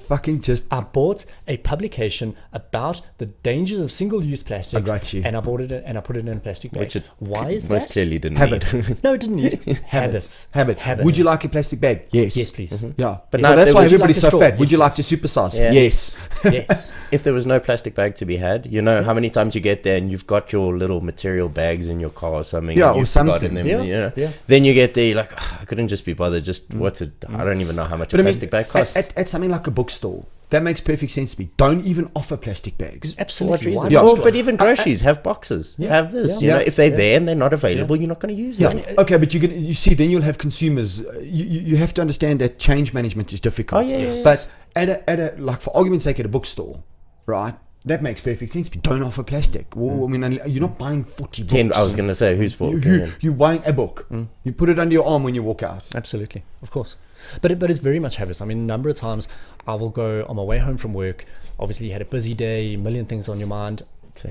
bought a publication about the dangers of single-use plastics. I got you. And I bought it, and I put it in a plastic bag. Why is that? Most clearly didn't Habit. No, it didn't need habits. Would you like a plastic bag? Yes. Yes, please. Yeah, but now that's why everybody's so fat. Yes, would you like to supersize? Yeah. Yes. Yes. If there was no plastic bag to be had, you know how many times you get there and you've got your little material bags in your car or something. Yeah, and you've or something. forgotten them, Yeah. Then you get there, you're like, I couldn't just be bothered. Just I don't even know how much a plastic bag costs. At something like a bookstore, that makes perfect sense to me. Don't even offer plastic bags. Absolutely. Why not? Well, but even groceries have boxes. Have this. You know, if they're there and they're not available, you're not going to use them. Okay, but you see, then you'll have consumers. You have to understand that change management is difficult. But at a like, for argument's sake, at a bookstore, right? That makes perfect sense. But don't offer plastic. Well, I mean, you're not buying 40 books. I was going to say, who's bought? You're buying a book. You put it under your arm when you walk out. Absolutely, of course. But it's very much habits. I mean, a number of times I will go on my way home from work. Obviously, you had a busy day, a million things on your mind.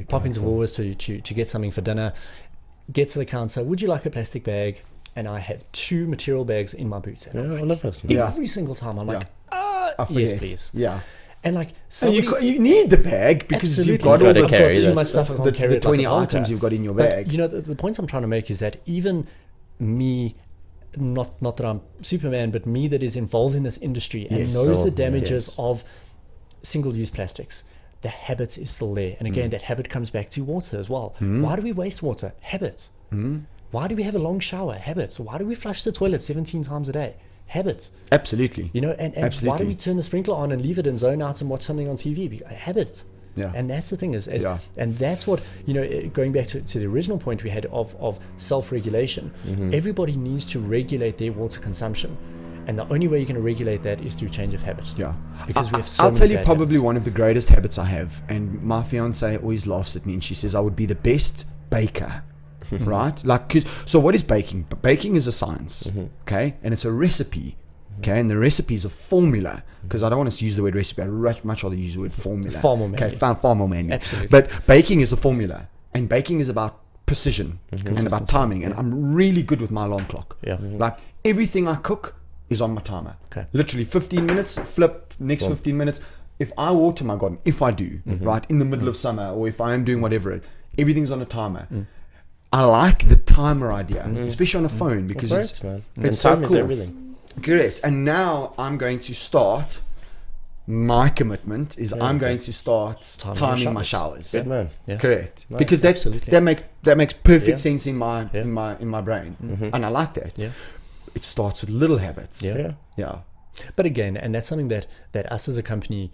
Pop into Woolworths to get something for dinner. Get to the counter. Would you like a plastic bag? And I have 2 material bags in my boots. And all of us. Every single time I'm like, yes, please. Yeah. And like, you need the bag because you've got all too much stuff. I can't carry the 20 items you've got in your bag. But, you know, the point I'm trying to make is that even me, not that I'm Superman, but me that is involved in this industry and knows the damages of single-use plastics, the habit is still there. And again, that habit comes back to water as well. Why do we waste water? Habits. Why do we have a long shower? Habits. Why do we flush the toilet 17 times a day? Habits. Absolutely. You know, and why do we turn the sprinkler on and leave it and zone out and watch something on TV? Habits. Yeah. And that's the thing and that's what, you know, going back to the original point we had of self-regulation, everybody needs to regulate their water consumption. And the only way you're going to regulate that is through change of habit. Yeah. Because we have so I'll many tell you bad probably habits. one of the greatest habits I have, and my fiance always laughs at me and she says I would be the best baker. Right? Like, so what is baking? Baking is a science, okay? And it's a recipe, okay? And the recipe is a formula, because I don't want to use the word recipe. I'd much rather use the word formula. It's far more manual. Okay, far more manual. Absolutely. But baking is a formula, and baking is about precision and about timing. And I'm really good with my alarm clock. Yeah. Like, everything I cook is on my timer. Okay. Literally 15 minutes, flip, next 15 minutes. If I water my garden, if I do, right, in the middle of summer, or if I am doing whatever, everything's on a timer. I like the timer idea, especially on a phone, because it's time so cool. is everything. Correct. And now I'm going to start. My commitment is I'm going to start timing my showers. Good man. Yeah. Correct. Nice. Because that makes perfect sense in my brain, and I like that. Yeah. It starts with little habits. Yeah. But again, and that's something that us as a company,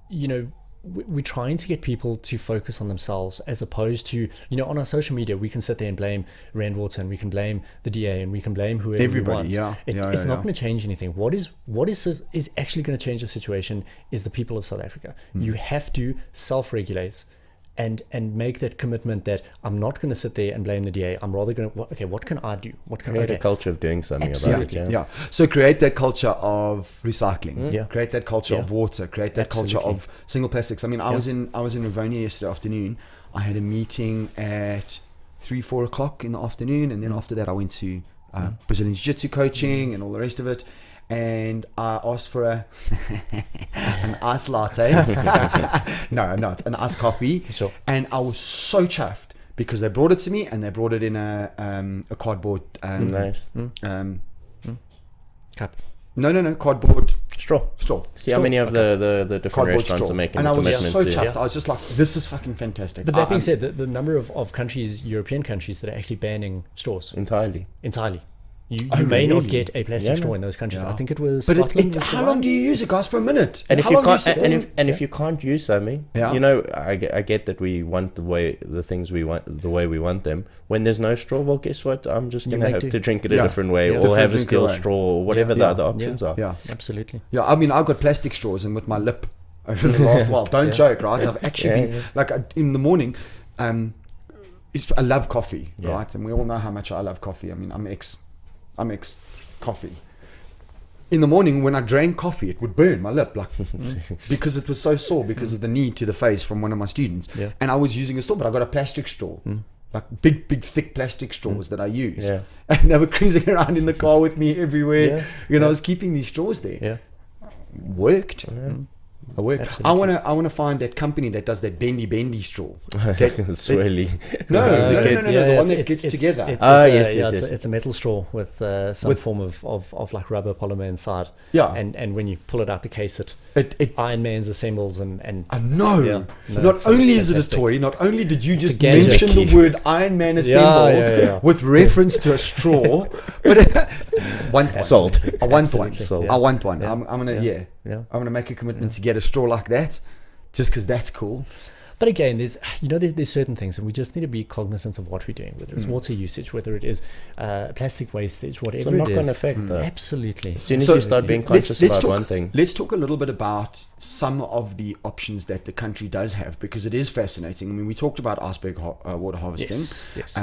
you know, we're trying to get people to focus on themselves, as opposed to, you know, on our social media, we can sit there and blame Rand Water, and we can blame the DA, and we can blame whoever Everybody, we want. It's not going to change anything. What is actually going to change the situation is the people of South Africa. You have to self-regulate and make that commitment that I'm not going to sit there and blame the DA. I'm rather going to, what can I do? What can Create a culture of doing something Absolutely. about it. Yeah. So create that culture of recycling. Yeah. Create that culture of water. Create that culture Absolutely. of single plastics. I mean, I was in Rivonia yesterday afternoon. I had a meeting at 3-4 o'clock in the afternoon, and then after that I went to Brazilian Jiu-Jitsu coaching and all the rest of it. And I asked for an iced latte. No, not an iced coffee. Sure. And I was so chuffed because they brought it to me, and they brought it in a cardboard. Nice. Cup. No, cardboard Straw. See how many of the different Cardboard restaurants straw. are making And the I was commitment so to. chuffed. I was just like, this is fucking fantastic. But that being said, the number of countries, European countries, that are actually banning straws Entirely. You may not really? get a plastic Yeah, straw man. in those countries. Yeah. I think it was But Scotland. was how the long one. do you use it, guys? For a minute. And if How you long do can't, sit and there? if you can't use something, Yeah. you know, I get that we want the things we want the way we want them. When there's no straw, well, guess what? I'm just gonna make have do. to drink it a Yeah. different way, Yeah. or have a Different steel way. straw, or whatever the Yeah. other options are. Yeah. Absolutely. Yeah, I mean, I've got plastic straws, and with my lip over the last while, don't joke, right? I've actually been, like, in the morning, I love coffee, Yeah. right? And we all know how much I love coffee. I mean, I'm ex coffee. In the morning, when I drank coffee, it would burn my lip, like, because it was so sore because of the knee to the face from one of my students. Yeah. And I was using a straw, but I got a plastic straw. Like big, thick plastic straws that I use. Yeah. And they were cruising around in the car with me everywhere. Yeah. You know, I was keeping these straws there. Yeah. Worked. I worked. Absolutely. I wanna find that company that does that bendy straw. Swirly. No, Is it good? the one that gets together. It's a metal straw with some form of like rubber polymer inside. Yeah. And when you pull it out the case, it Iron Man's assembles and I know. Yeah. No, Not it's only is it a fantastic. toy, not only did you just gadget. mention the word Iron Man assembles yeah. with reference to a straw, but one Sold. I want Absolutely. one. Yeah. I want one. Yeah. I'm gonna Yeah. I'm gonna make a commitment to get a straw like that, just because that's cool. But again, there's certain things, and we just need to be cognizant of what we're doing, whether it's water usage, whether it is plastic wastage, whatever It's a knock-on it is. effect, though. Absolutely. As soon as you start being conscious about one thing. Let's talk a little bit about some of the options that the country does have, because it is fascinating. I mean, we talked about iceberg water harvesting. Yes.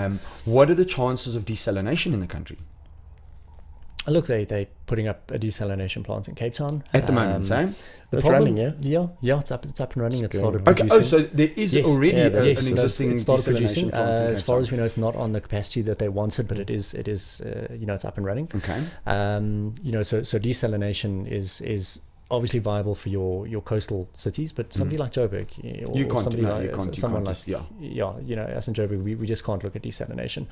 What are the chances of desalination in the country Look, they're putting up a desalination plant in Cape Town at the moment? Same. It's running, yeah? Yeah, it's up and running. It started Okay. producing. Oh, so there is Yes. already Yeah, an yes, existing it started desalination producing. plant in As Cape far Town. as we know, it's not on the capacity that they wanted, but it is it's up and running. Okay. So desalination is obviously viable for your coastal cities, but somebody like Joburg, or You can't. somebody No, like you can't. someone like Yeah. us in Joburg, we just can't look at desalination.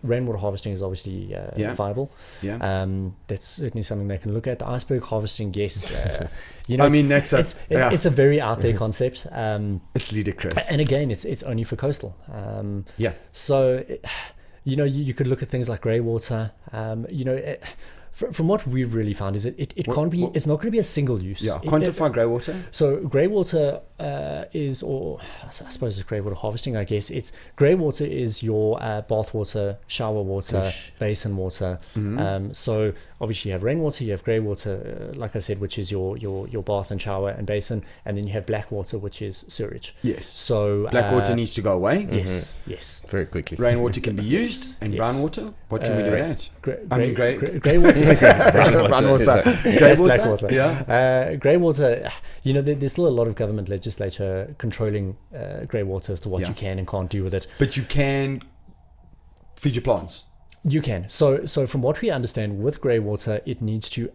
Rainwater harvesting is obviously viable. Yeah. That's certainly something they can look at. The iceberg harvesting, yes. I mean, that's it's a very out there concept. it's ludicrous. And again, it's only for coastal. Yeah. So, you could look at things like grey water. From what we've really found is it can't be. It's not going to be a single use. Yeah. Quantify grey water. So grey water is, or I suppose it's grey water harvesting. I guess it's grey water is your bath water, shower water, basin water. So obviously you have rainwater, you have grey water, like I said, which is your bath and shower and basin, and then you have black water, which is sewage. Yes. So Black water needs to go away. Yes. Very quickly. Rainwater can be used, and Yes. brown water. What can we do with that? Grey water. Brown water. Yes, black water. Yeah. Grey water, there's still a lot of government legislature controlling grey water as to what Yeah. you can and can't do with it. But you can feed your plants. You can. So from what we understand with grey water, it needs to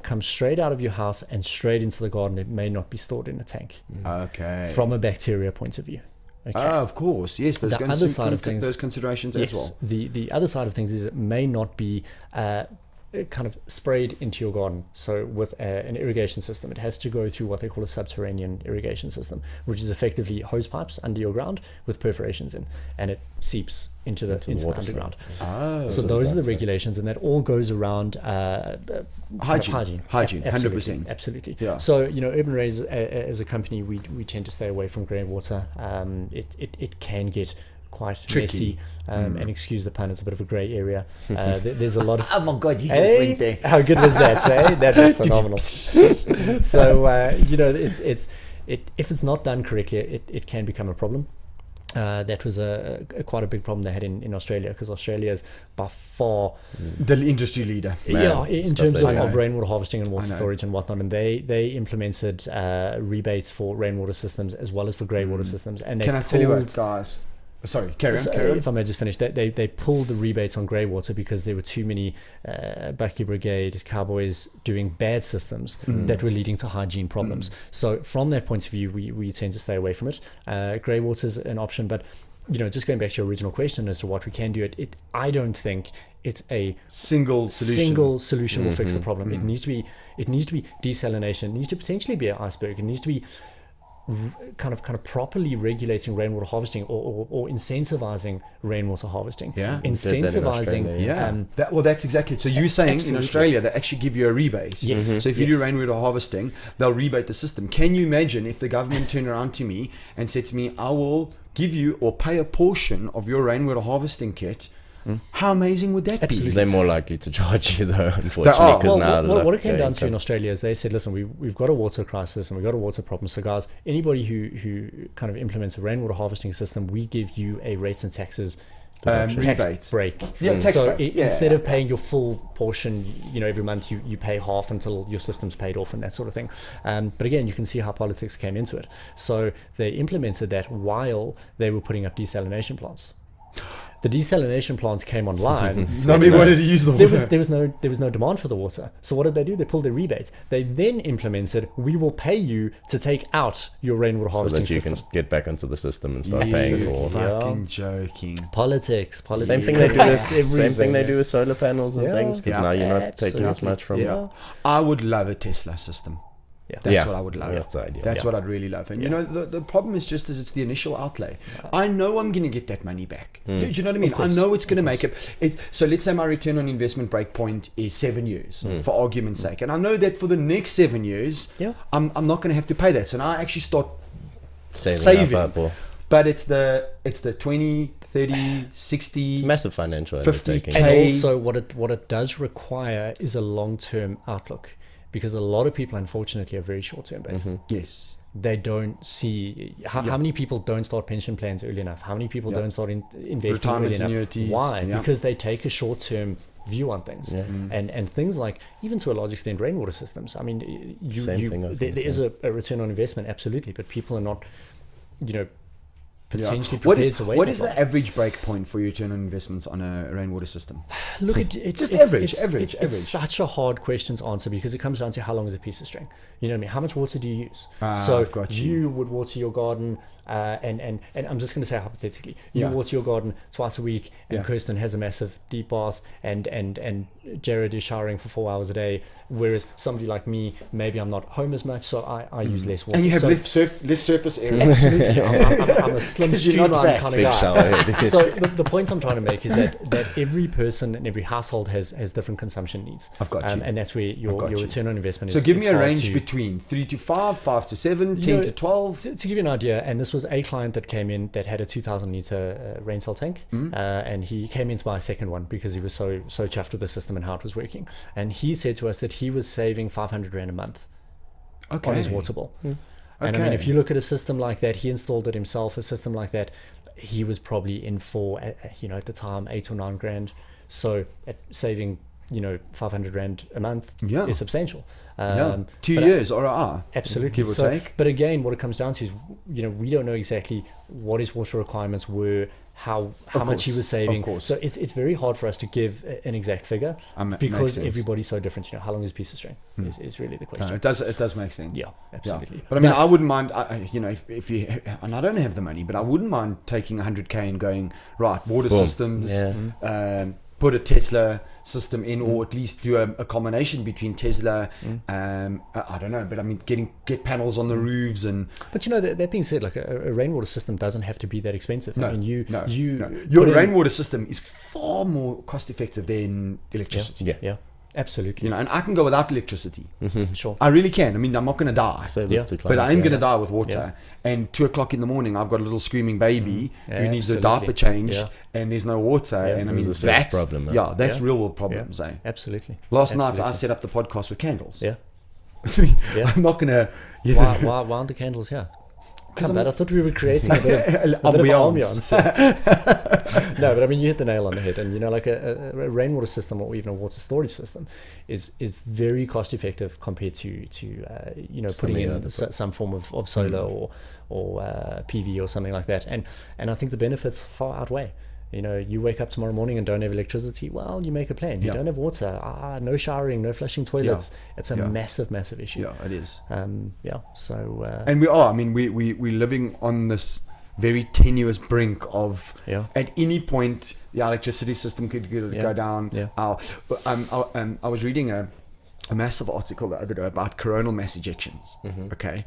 come straight out of your house and straight into the garden. It may not be stored in a tank. Okay. From a bacteria point of view. Okay. Of course. Yes. There's The going other to side of things- those considerations Yes. as well. The other side of things is it may not be kind of sprayed into your garden. So with an irrigation system, it has to go through what they call a subterranean irrigation system, which is effectively hose pipes under your ground with perforations in, and it seeps into the water underground. Oh. So those are the regulations, and that all goes around Hygiene, Absolutely. 100%. Absolutely. Yeah. So Urban Rays as a company, we tend to stay away from grey water. It can get quite Tricky. messy, and excuse the pun, it's a bit of a grey area. There's a lot of Oh my God! You just Hey, went there. how good was that? That was phenomenal. So if it's not done correctly, it can become a problem. That was quite a big problem they had in Australia, because Australia is by far the industry leader. in terms of rainwater harvesting and water storage and whatnot. And they implemented rebates for rainwater systems as well as for grey water systems. And can I tell you what, guys? Sorry, carry on. If I may just finish, they pulled the rebates on grey water because there were too many Bucky Brigade cowboys doing bad systems that were leading to hygiene problems. So from that point of view, we tend to stay away from it. Grey water is an option, but just going back to your original question as to what we can do, I don't think it's a single solution will fix the problem. It needs to be desalination. It needs to potentially be an iceberg. It needs to be kind of properly regulating rainwater harvesting or incentivizing rainwater harvesting. Incentivizing. That's exactly it. So you're saying in Australia they actually give you a rebate. Yes. So if you do rainwater harvesting, they'll rebate the system. Can you imagine if the government turned around to me and said to me, I will give you or pay a portion of your rainwater harvesting kit? How amazing would that be? They're more likely to charge you though, unfortunately, because what it came down to in Australia is they said, listen, we've got a water crisis and we've got a water problem. So guys, anybody who kind of implements a rainwater harvesting system, we give you a rates and taxes tax break. Instead of paying your full portion, every month you pay half until your system's paid off and that sort of thing. But again, you can see how politics came into it. So they implemented that while they were putting up desalination plants. The desalination plants came online. Nobody wanted to use the water. There was no demand for the water. So what did they do? They pulled their rebates. They then implemented, we will pay you to take out your rainwater harvesting system. So that you can get back into the system and start paying for. Fucking joking. Politics. Same thing they do with solar panels and things, because now you're not taking as much from it. I would love a Tesla system. That's what I would love. That's the idea. That's what I'd really love. And the problem is just as it's the initial outlay. I know I'm going to get that money back. Do you know what I mean? I know it's going to make it. So let's say my return on investment break point is 7 years, for argument's sake. And I know that for the next 7 years, I'm not going to have to pay that. So now I actually start saving. But it's the 20, 30, 60. It's a massive financial 50K. undertaking. And also what it does require is a long-term outlook. Because a lot of people, unfortunately, are very short-term based. Yes. They don't see how many people don't start pension plans early enough. How many people don't start investing retirement early enough? annuities. Why? Because they take a short-term view on things, and things like, even to a large extent, rainwater systems. I mean, there is a return on investment, absolutely, but people are not, potentially prepared to wait. What is the average break point for your return on investments on a rainwater system? Look, it's average. It's such a hard question to answer because it comes down to how long is a piece of string. You know what I mean? How much water do you use? So you would water your garden, and I'm just going to say hypothetically, you water your garden twice a week, and Kirsten has a massive deep bath, and Jared is showering for 4 hours a day. Whereas somebody like me, maybe I'm not home as much, so I use less water. And you have less surface area. Absolutely. I'm a slim, streamlined kind of guy. So the point I'm trying to make is that every person and every household has different consumption needs. I've got you. And that's where your return on investment is. So give me a range between 3 to 5, 5 to 7, 10 to 12. To give you an idea, and this was a client that came in that had a 2,000 litre rain cell tank, and he came in to buy a second one because he was so chuffed with the system and how it was working. And he said to us that he was saving 500 Rand a month on his water bill. And I mean, if you look at a system like that, he installed it himself. A system like that, he was probably in for, at the time, 8 or 9 grand. So saving, 500 Rand a month is substantial. 2 years or absolutely, give or take. But again, what it comes down to is, we don't know exactly what his water requirements were, how much he was saving. So it's very hard for us to give an exact figure because everybody's so different. How long is a piece of string is really the question. It does make sense. Yeah, absolutely. Yeah. But I mean, I wouldn't mind. If you, and I don't have the money, but I wouldn't mind taking 100K and going right water systems. Put a Tesla system in, or at least do a combination between Tesla. I don't know, but I mean, get panels on the roofs and. But that being said, like a rainwater system doesn't have to be that expensive. No, I mean, your rainwater system is far more cost effective than electricity. Yeah. Absolutely. And I can go without electricity. Sure. I really can. I mean, I'm not going to die. But I am going to die with water. Yeah. And 2:00 in the morning, I've got a little screaming baby who needs a diaper changed, and there's no water. And I mean, that's problem. That's real world problems. Absolutely. Last night, I set up the podcast with candles. Yeah. I mean, Yeah. I'm not gonna. You Why, know, why aren't the candles here? 'Cause Come I'm- back. I thought we were creating a bit of ambiance. No, but I mean, you hit the nail on the head. And, you know, like a rainwater system or even a water storage system is very cost effective compared to you know, putting in some form of solar or PV or something like that. And I think the benefits far outweigh. You know, you wake up tomorrow morning and don't have electricity. Well, you make a plan. You Yeah. don't have water. No showering, no flushing toilets. It's a Yeah. massive issue. Yeah, it is. Yeah. So. And we are. I mean, we're living on this very tenuous brink of. Yeah. At any point, the electricity system could go down. Yeah. I was reading a massive article the other day about coronal mass ejections. Okay.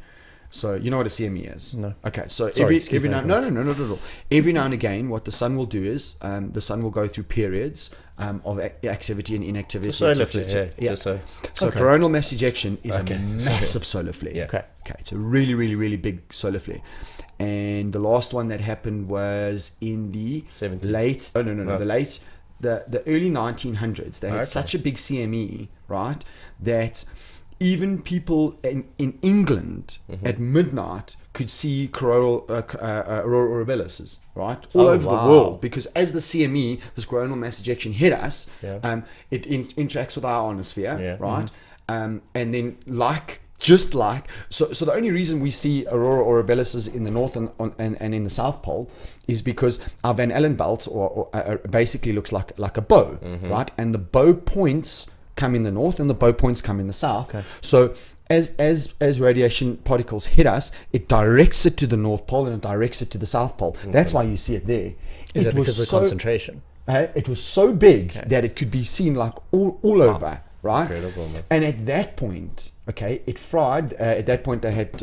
So you know what a CME is? No. Okay. So Sorry, every now no, not at all. Every now and again, what the sun will do is the sun will go through periods of activity and inactivity. Solar flare, just so. So Okay. coronal mass ejection is Okay. a massive solar flare. Yeah. Okay. Okay. It's a really big solar flare. And the last one that happened was in the 70s. late. Oh no. The early 1900s. They had Okay. such a big CME, right, that even people in England at midnight could see aurora borealis, right, all over wow. the world, because as the CME, this coronal mass ejection, hit us, Yeah. it interacts with our ionosphere, Yeah. right, and then so the only reason we see aurora borealis in the north and in the south pole is because our Van Allen belt or basically looks like a bow, right, and the bow points come in the north and the bow points come in the south. Okay. So as radiation particles hit us, it directs it to the north pole and it directs it to the south pole. That's why you see it there. Is It that was because of the so- concentration? it was so big that it could be seen like all over, right? Incredible, man. And at that point, okay, it fried. At that point, they had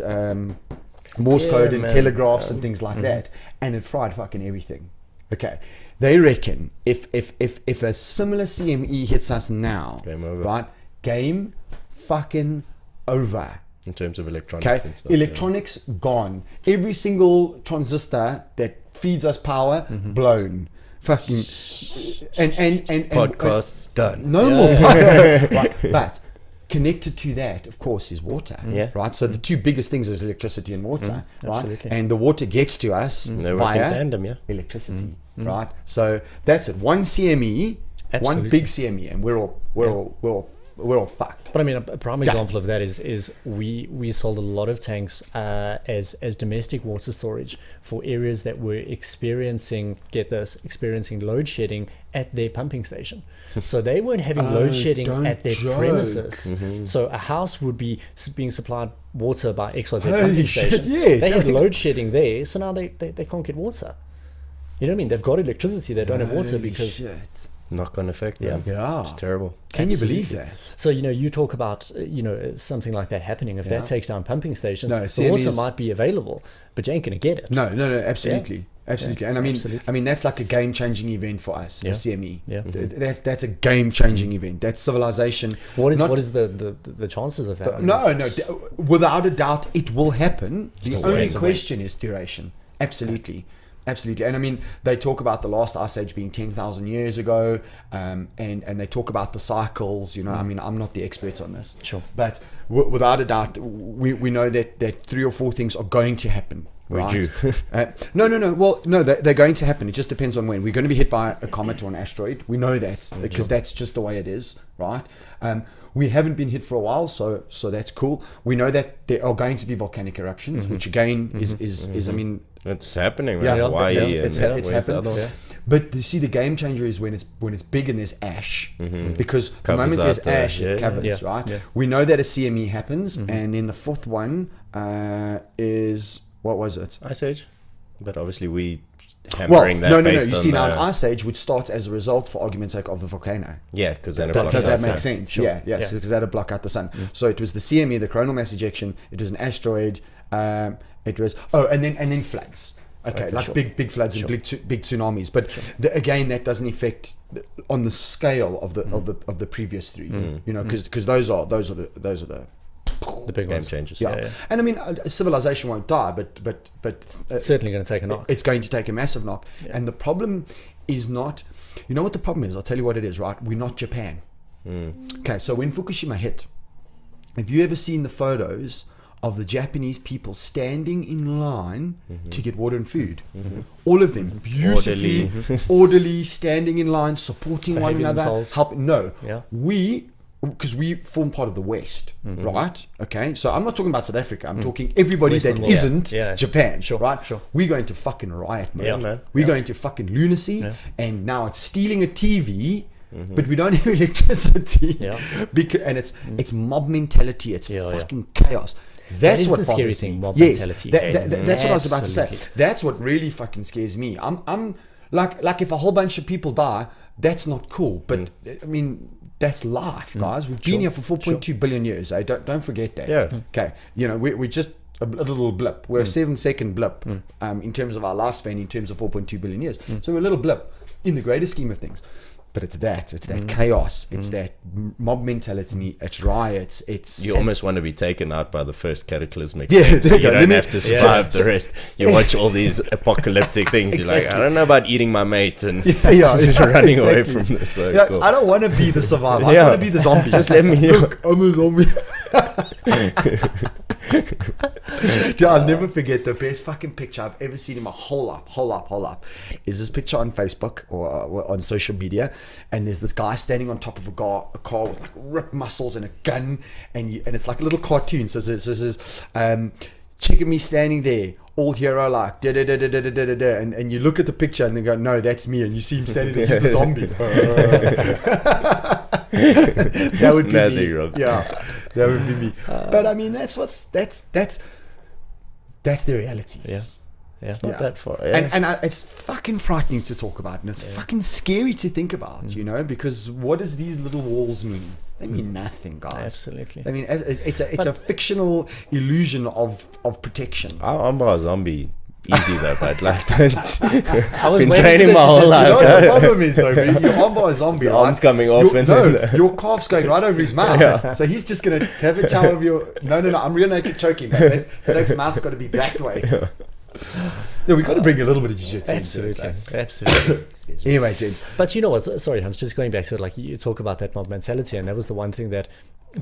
Morse code and man. telegraphs and things like that, and it fried fucking everything. Okay, they reckon if a similar CME hits us now, Game over. right? Game fucking over. In terms of electronics Okay, and stuff. electronics gone. Every single transistor that feeds us power blown. Fucking and Podcasts done. no more power. Right, but connected to that, of course, is water. Yeah. Right. So the two biggest things is electricity and water. Right. Absolutely. And the water gets to us They work in via tandem, yeah. electricity. Right. So that's it. One CME, one Absolutely. big CME, and we're all fucked. But I mean, a prime example of that is we sold a lot of tanks as domestic water storage for areas that were experiencing load shedding at their pumping station. So they weren't having load shedding don't at their joke. premises. So a house would be being supplied water by XYZ Holy pumping shit, station. yes, They that had makes- load shedding there, so now they can't get water. You know what I mean? They've got electricity, they don't have water Holy because shit. Knock-on effect, man. Yeah. It's terrible. Can Absolutely. you believe that? So, you know, you talk about, something like that happening. If that takes down pumping stations, No, the water CMEs might be available, but you ain't going to get it. No, absolutely. Absolutely. And absolutely. I mean that's like a game-changing event for us, Yeah. a CME. Yeah. That's a game-changing event. That's civilization. What is Not- the chances of that? Without a doubt, it will happen. The Just only ways away. question is duration. Absolutely. Absolutely. And I mean, they talk about the last ice age being 10,000 years ago, and they talk about the cycles, I mean, I'm not the expert on this. Sure. But without a doubt, we know that 3 or 4 things are going to happen. We're Right? due. No. Well, no, they're going to happen. It just depends on when. We're going to be hit by a comet or an asteroid. We know that because that's just the way it is, right? We haven't been hit for a while, so that's cool. We know that there are going to be volcanic eruptions, which again is I mean, It's happening, man. Yeah, Hawaii it's and it's where's the happened. other one? Yeah. But you see, the game changer is when it's big and there's ash, because the Covers moment there's up the- ash, yeah, it covers, yeah, right? yeah. We know that a CME happens, and then the fourth one is what was it? Ice Age. But obviously we Well, hammering that no. based You on see, now the- an ice age would start as a result, for argument's sake, of the volcano. Yeah, because then it Does blocks that out make sun. sense? Sure. Yeah, yes, Yeah. because that'll block out the sun. So it was the CME, the coronal mass ejection. It was an asteroid. It was and then floods. Okay, like sure. big floods and big tsunamis. But again, that doesn't affect on the scale of the previous 3. Because those are the The big Game ones. changers. yeah. And I mean, civilization won't die, but It's certainly going to take a knock. it's going to take a massive knock. And the problem is not, you know what the problem is? I'll tell you what it is, right? We're not Japan. Okay, so when Fukushima hit, have you ever seen the photos of the Japanese people standing in line to get water and food? All of them beautifully, orderly, standing in line, supporting one Behaving another, themselves. helping. No, Yeah. because we form part of the West, right? Okay, so I'm not talking about South Africa. I'm talking everybody Western that world. isn't Yeah. Japan, Sure, right? sure. We're going to fucking riot, man. Yeah, man. We're going to fucking lunacy, Yeah. and now it's stealing a TV. But we don't have electricity, Yeah. because and it's mob mentality. It's Yeah, yeah. fucking chaos. That's is what the scary bothers thing, me. mob Yes, mentality. that's what I was about to say. Absolutely. That's what really fucking scares me. I'm like if a whole bunch of people die, that's not cool. But I mean, that's life, guys. We've been here for 4.2 billion years. Don't forget that. Yeah. Okay. You know, we're just a little blip. We're a 7-second blip in terms of our lifespan, in terms of 4.2 billion years. So we're a little blip in the greater scheme of things. But it's that chaos, it's that mob mentality, it's riots, it's You almost want to be taken out by the first cataclysmic Yeah, event, so there you you go. don't Let me- have to survive the rest. You watch all these apocalyptic things. You're like, I don't know about eating my mate and just running away exactly. from this. So Yeah, cool. I don't want to be the survivor. I Yeah. want to be the zombie. Just let me. Look, I'm a zombie. Dude, I'll never forget the best fucking picture I've ever seen in my whole life. Is this picture on Facebook or on social media, and there's this guy standing on top of a car with like ripped muscles and a gun, and it's like a little cartoon. So this chick of me standing there, all hero like da da da da da da da da, and you look at the picture and they go, no, that's me, and you see him standing there, he's the zombie. That would be Nothing me. wrong. Yeah, that would be me. But I mean, that's the realities. Yeah. Yeah. Not that far. Yeah. And it's fucking frightening to talk about, and it's fucking scary to think about, you know, because what does these little walls mean? They mean nothing, guys. Absolutely. I mean, it's a fictional illusion of protection. I'm a zombie. Easy though, but like, don't. I was been waiting training for my that whole to life. You know what the guys. problem is though, man? Your armbar is zombie. The arm's coming off and then- your calf's going right over his mouth. So he's just gonna have a chow of your. No, I'm real naked choking, man. That next mouth's got to be that way. Yeah, we got to bring a little bit of jiu-jitsu. Absolutely. Absolutely. Anyway, gents. But you know what? Sorry, Hans, just going back to it, like you talk about that mob mentality, and that was the one thing that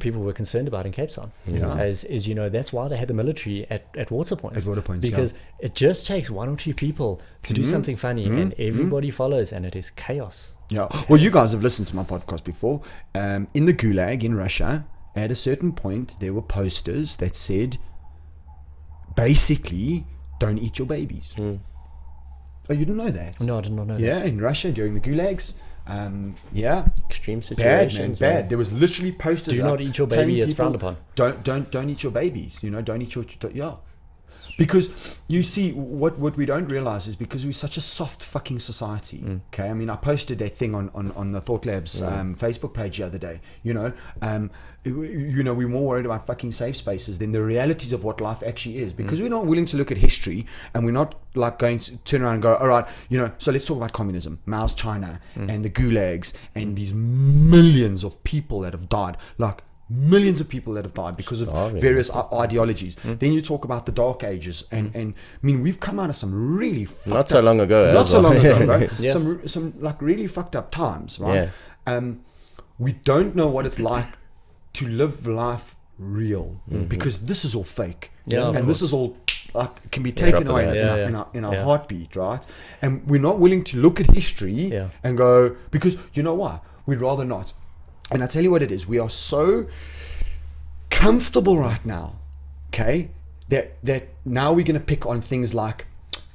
people were concerned about in Cape Town. Yeah. Is you know, that's why they had the military at water points. At water points, because it just takes one or two people to do something funny, and everybody follows, and it is chaos. Yeah. Well, you guys have listened to my podcast before. In the Gulag in Russia, at a certain point, there were posters that said, basically, don't eat your babies. Oh, you didn't know that? No, I did not know that. Yeah, in Russia during the Gulags. Yeah, Extreme bad, situations. man, bad. There was literally posters. Do up not eat your telling baby is people, frowned upon. Don't eat your babies. You know, don't eat your yeah. Because you see, what we don't realize is because we're such a soft fucking society. Okay, I mean, I posted that thing on the Thought Labs Facebook page the other day. You know, we're more worried about fucking safe spaces than the realities of what life actually is. Because we're not willing to look at history, and we're not like going to turn around and go, all right, you know, so let's talk about communism, Mao's China, and the gulags, and these millions of people that have died, like. Millions of people that have died because of various ideologies. Then you talk about the Dark Ages, and I mean, we've come out of some really Not so long ago. not so long ago, right? Yes. Some like really fucked up times, right? Yeah. We don't know what it's like to live life real because this is all fake, Yeah, of and this course. is all like can be taken drop away of that. in our Yeah. heartbeat, right? And we're not willing to look at history Yeah. and go, because you know why? We'd rather not. And I tell you what it is, we are so comfortable right now, okay, that now we're going to pick on things like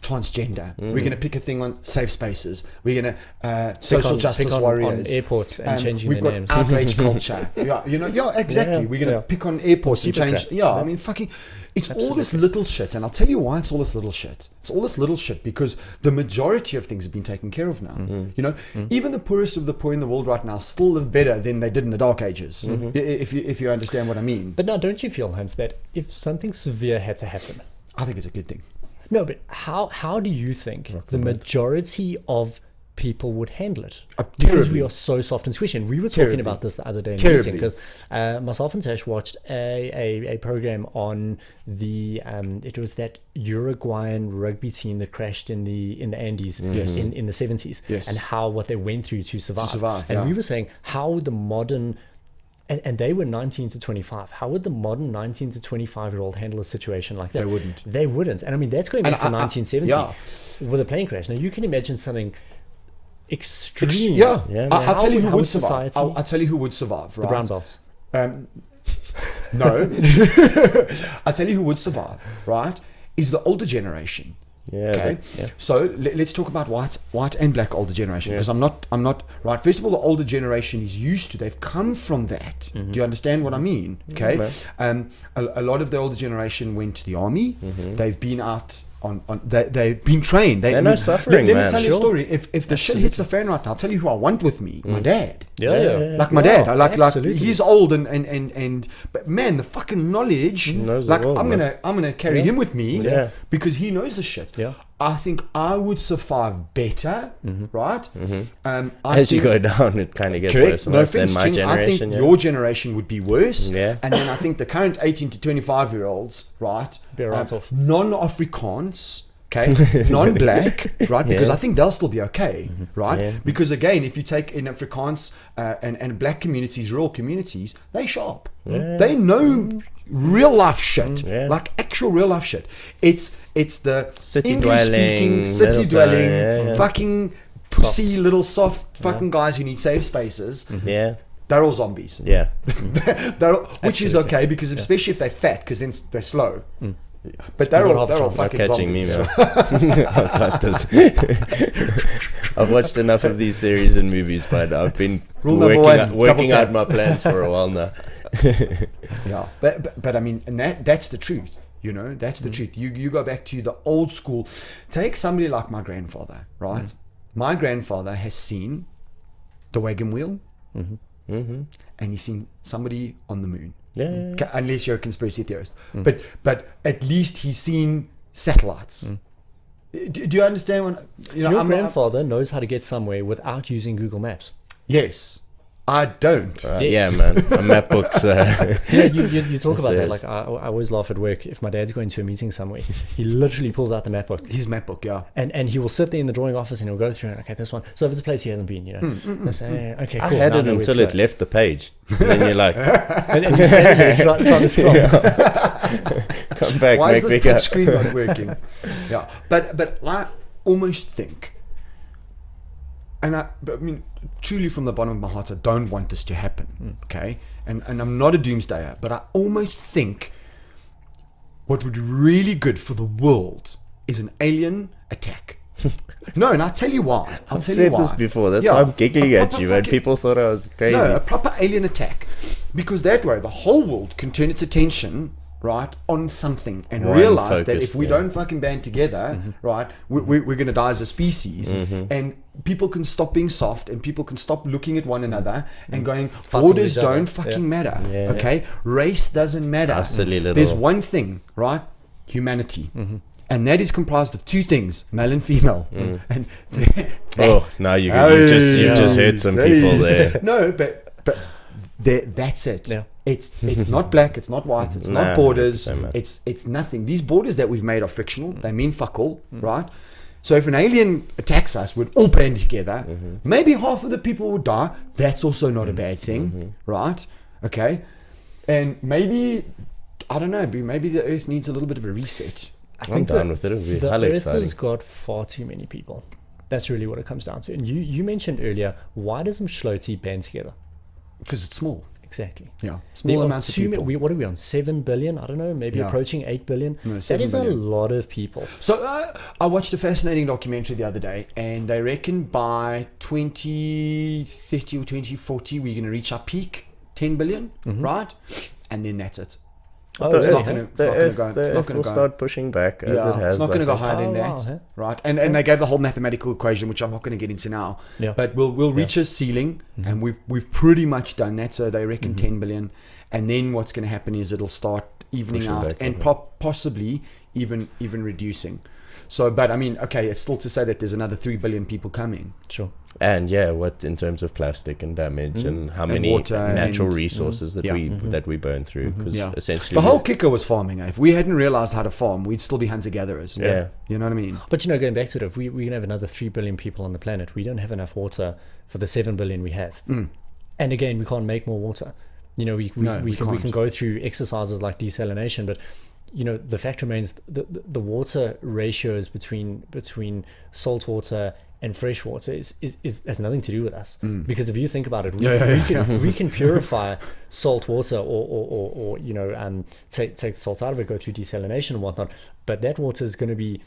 transgender. We're going to pick a thing on safe spaces. We're going to social justice warriors. on airports and changing we've their got names. outrage culture. Yeah, you know, yeah, exactly. Yeah, We're going to yeah. pick on airports and Super change. crap. Yeah, Yeah. I mean, fucking, it's all this little shit. And I'll tell you why it's all this little shit. It's all this little shit because the majority of things have been taken care of now. You know, even the poorest of the poor in the world right now still live better than they did in the Dark Ages. If you understand what I mean. But now, don't you feel, Hans, that if something severe had to happen, I think it's a good thing. no, but how do you think the majority of people would handle it? Because we terribly. are so soft and squishy. And we were talking Terribly. about this the other day in Terribly. the meeting because myself and Tash watched a program on the it was that Uruguayan rugby team that crashed in the Andes Yes. in the 70s, Yes. and what they went through to survive. survive, and yeah. we were saying how the modern And they were 19 to 25. How would the modern 19 to 25-year-old handle a situation like that? They wouldn't. And I mean, that's going back to 1970 with a plane crash. Now, you can imagine something extreme. I'll tell you who would survive. I'll tell you who would survive, right? The brown belts. No. I'll tell you who would survive, right? Is the older generation. Okay. So let's talk about white and black older generation, because I'm not right. First of all, the older generation is used to. They've come from that. Do you understand what I mean? Okay. A lot of the older generation went to the army. They've been out they've been trained. They're no suffering, Let me tell you a story. If the shit hits the fan right now, I'll tell you who I want with me. My dad. Like my dad. I like he's old and but man, the fucking knowledge. Like I'm gonna carry him with me because he knows the shit. I think I would survive better, right? As you go down, it kind of gets worse than my generation. I think your generation would be worse. And then I think the current 18 to 25-year-olds, right? Be right off. Non-Afrikaans, okay, non-black, right? Because I think they'll still be okay, right? Because again, if you take in Afrikaans and black communities, rural communities, they sharp. They know real life shit, like actual real life shit. It's the English speaking, city dwelling, fucking pussy little soft fucking guys who need safe spaces. They're all zombies. Which is okay, because especially if they're fat, because then they're slow. But they're all fucking catching zombies. me, man. I've got this. I've watched enough of these series and movies, but I've been working out my plans for a while now. But I mean, and that's the truth. You know, that's the truth. You go back to the old school. Take somebody like my grandfather, right? My grandfather has seen the wagon wheel, and he's seen somebody on the moon. Unless you're a conspiracy theorist, but at least he's seen satellites. Do you understand what your grandfather knows how to get somewhere without using Google Maps? Yes. I don't. Yeah, man. A map book's... you talk about that. Like, I always laugh at work. If my dad's going to a meeting somewhere, he literally pulls out the map book. His map book, And he will sit there in the drawing office and he'll go through and, okay, this one. So if it's a place he hasn't been, say, okay, cool. I had it until it left the page. And then you're like... and you stand there trying to scroll. Come back, why make is this bigger. touch screen not working? But I almost think... But I mean, truly from the bottom of my heart, I don't want this to happen, okay? And I'm not a doomsdayer, but I almost think what would be really good for the world is an alien attack. No, and I'll tell you why. I've said this before. That's why I'm giggling at you, and people thought I was crazy. No, a proper alien attack. Because that way, the whole world can turn its attention... right, on something and realize that if we don't fucking band together, right, we're going to die as a species, and people can stop being soft and people can stop looking at one another and going, borders don't fucking matter, okay? Race doesn't matter. There's one thing, right? Humanity. And that is comprised of two things, male and female. And now you just hurt some people there. No, but that's it. It's not black, it's not white, it's not borders, it's nothing. These borders that we've made are frictional, they mean fuck all, right? So if an alien attacks us, we'd all band together, maybe half of the people would die, that's also not a bad thing, right? Okay, and maybe, I don't know, maybe the earth needs a little bit of a reset. I'm down with it. It'll be the earth exciting. has got far too many people. That's really what it comes down to. And you mentioned earlier, why does Mshloti band together? Because it's small. Exactly. Yeah. Small amounts of people. What are we on? 7 billion? I don't know. Maybe approaching 8 billion. No, that is billion. a lot of people. So I watched a fascinating documentary the other day, and they reckon by 2030 or 2040 we're going to reach our peak 10 billion, right? And then that's it. It's not going to start pushing back as it has. It's not going to go higher than that, right? And they gave the whole mathematical equation, which I'm not going to get into now. But we'll reach a ceiling, and we've pretty much done that. So they reckon 10 billion, and then what's going to happen is it'll start evening out and possibly even reducing. So, but I mean, okay, it's still to say that there's another 3 billion people coming. Sure. And what in terms of plastic and damage and how many natural resources that we burn through, because essentially the whole kicker was farming. If we hadn't realized how to farm, we'd still be hunter-gatherers. You know what I mean? But going back to it, if we're going to have another 3 billion people on the planet, we don't have enough water for the 7 billion we have. And again, we can't make more water. You know, we can go through exercises like desalination, but you know, the fact remains the water ratios between salt water and fresh water is has nothing to do with us. Because if you think about it, we can purify salt water or you know, take the salt out of it, go through desalination and whatnot, but that water is going to be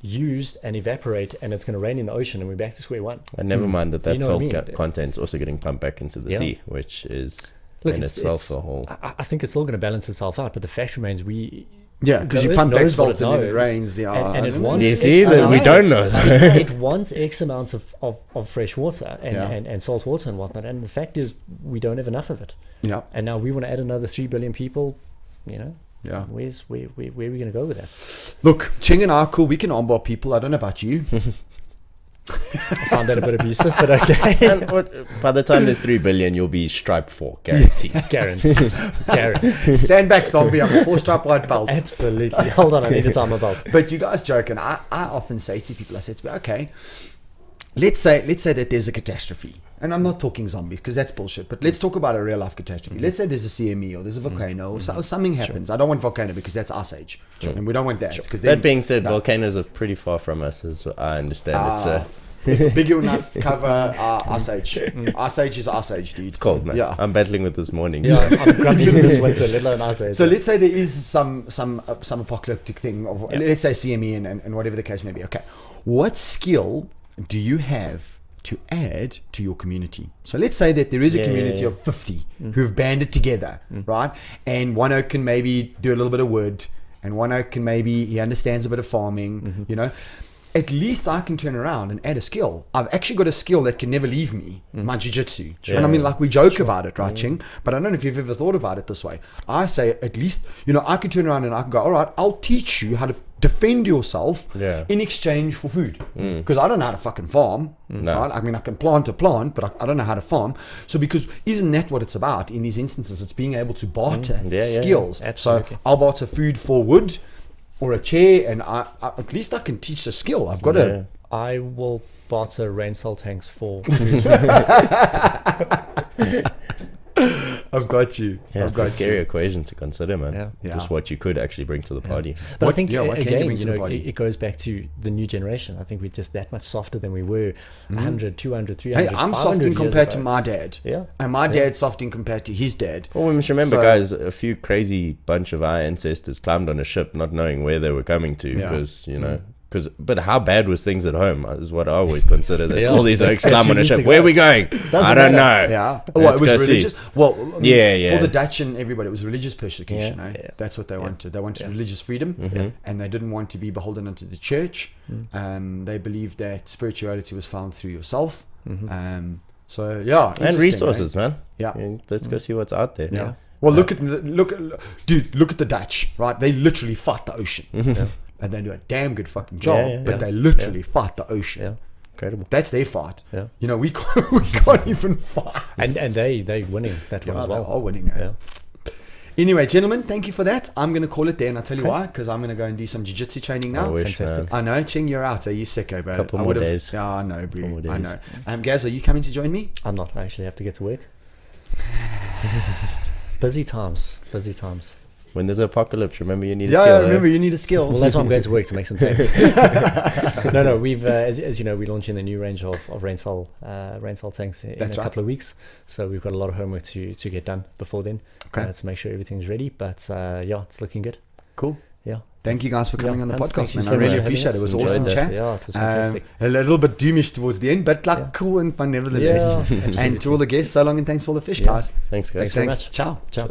used and evaporate, and it's going to rain in the ocean, and we're back to square one. And never mind that You know salt what I mean? content is also getting pumped back into the sea, which is Look, in it's itself a whole. I think it's still going to balance itself out, but the fact remains because you pump back salt and then it rains. And it wants You see that we don't know. it wants X amounts of fresh water and salt water and whatnot, and the fact is we don't have enough of it. Yeah. And now we want to add another 3 billion people, you know. Yeah. Where are we going to go with that? Look, Ching and I are cool. We can armbar people. I don't know about you. I found that a bit abusive, but okay. And by the time there's 3 billion, you'll be striped 4, guaranteed. Guaranteed. Stand back, zombie. I'm a 4-stripe white belt. Absolutely. Hold on, I need to time my belt. But you guys joke, and I often say to people, I say to me, okay, let's say that there's a catastrophe. And I'm not talking zombies because that's bullshit. But let's talk about a real life catastrophe. Let's say there's a CME or there's a volcano or something happens. I don't want volcano because that's ice age, and we don't want that. Because That being said, volcanoes are pretty far from us, as I understand. It's a big enough cover ice age. Ice age is ice age, dude. It's cold, man. Yeah. I'm battling with this morning. Yeah, I'm grumpy with this winter, let alone ice age. So let's say there is some apocalyptic thing of let's say CME and whatever the case may be. Okay, what skill do you have to add to your community? So let's say that there is a community of 50 who've banded together, right? And one oak can maybe do a little bit of wood, and one oak can maybe he understands a bit of farming, you know. At least I can turn around and add a skill. I've actually got a skill that can never leave me, my jiu-jitsu. And I mean, like, we joke about it, right, Ching? But I don't know if you've ever thought about it this way. I say, at least, you know, I could turn around and I can go, all right, I'll teach you how to defend yourself in exchange for food. Because I don't know how to fucking farm. Right? I mean, I can plant a plant, but I don't know how to farm. So because isn't that what it's about in these instances? It's being able to barter skills. Absolutely. So I'll barter food for wood or a chair, and I at least I can teach the skill. I've got to. I will barter rain salt tanks for I've got you. Yeah, I've it's got a scary equation to consider, man. Yeah. Just what you could actually bring to the party. But I think what can you again, bring to the party? it goes back to the new generation. I think we're just that much softer than we were 100, 200, 300, Hey, I'm 500 soft in years compared to ago. my dad. Yeah. And my dad's soft in compared to his dad. Well, we must remember, So- guys, a few crazy bunch of our ancestors climbed on a ship not knowing where they were coming to because, you know... But how bad was things at home is what I always consider. That all these oaks climb on a ship. Where are we going? I don't know. Yeah. Well, it was religious. Well, I mean, for the Dutch and everybody, it was religious persecution. That's what they wanted. They wanted religious freedom, and they didn't want to be beholden unto the church. They believed that spirituality was found through yourself. So yeah, And resources, man. Yeah. Let's go see what's out there. Yeah. Well, look at the Dutch, right? They literally fight the ocean. And they do a damn good fucking job, but they literally fight the ocean. Yeah. Incredible. That's their fight. Yeah. You know, we can't even fight. And they winning that one as well. They are winning. Yeah. Anyway, gentlemen, thank you for that. I'm going to call it there, and I'll tell you why, because I'm going to go and do some jiu-jitsu training now. I wish, Fantastic. man. I know, Ching, you're out. Are you sicko, bro? Couple I more would've- days. Yeah, I know, bro. Couple more I days. know. Gaz, are you coming to join me? I'm not. I actually have to get to work. Busy times. When there's an apocalypse, remember you need a Yeah, skill. remember, you need a skill. Well, that's why I'm going to work to make some tanks. No, we've as you know, we're launching the new range of rain salt tanks in That's a right. couple of weeks. So we've got a lot of homework to get done before then, to make sure everything's ready. But it's looking good. Cool. Yeah. Thank you guys for coming on the Hans, podcast, thank you man. so I really much for appreciate it. It having was us. awesome Enjoyed chat. that. Yeah, it was fantastic. A little bit doomish towards the end, but cool and fun nevertheless. Yeah, And absolutely. to all the guests, so long and thanks for all the fish, guys. Thanks, guys. Thanks very much. Ciao. Ciao.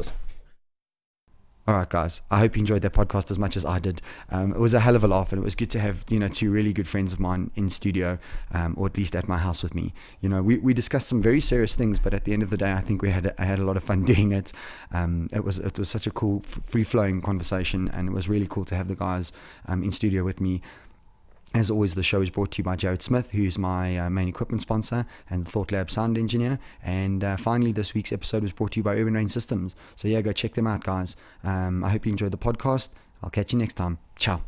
All right, guys. I hope you enjoyed that podcast as much as I did. It was a hell of a laugh, and it was good to have two really good friends of mine in studio, or at least at my house with me. We discussed some very serious things, but at the end of the day, I think I had a lot of fun doing it. It was such a cool, free flowing conversation, and it was really cool to have the guys in studio with me. As always, the show is brought to you by Jared Smith, who's my main equipment sponsor and the Thought Lab sound engineer. And finally, this week's episode was brought to you by Urban Rain Systems. So yeah, go check them out, guys. I hope you enjoyed the podcast. I'll catch you next time. Ciao.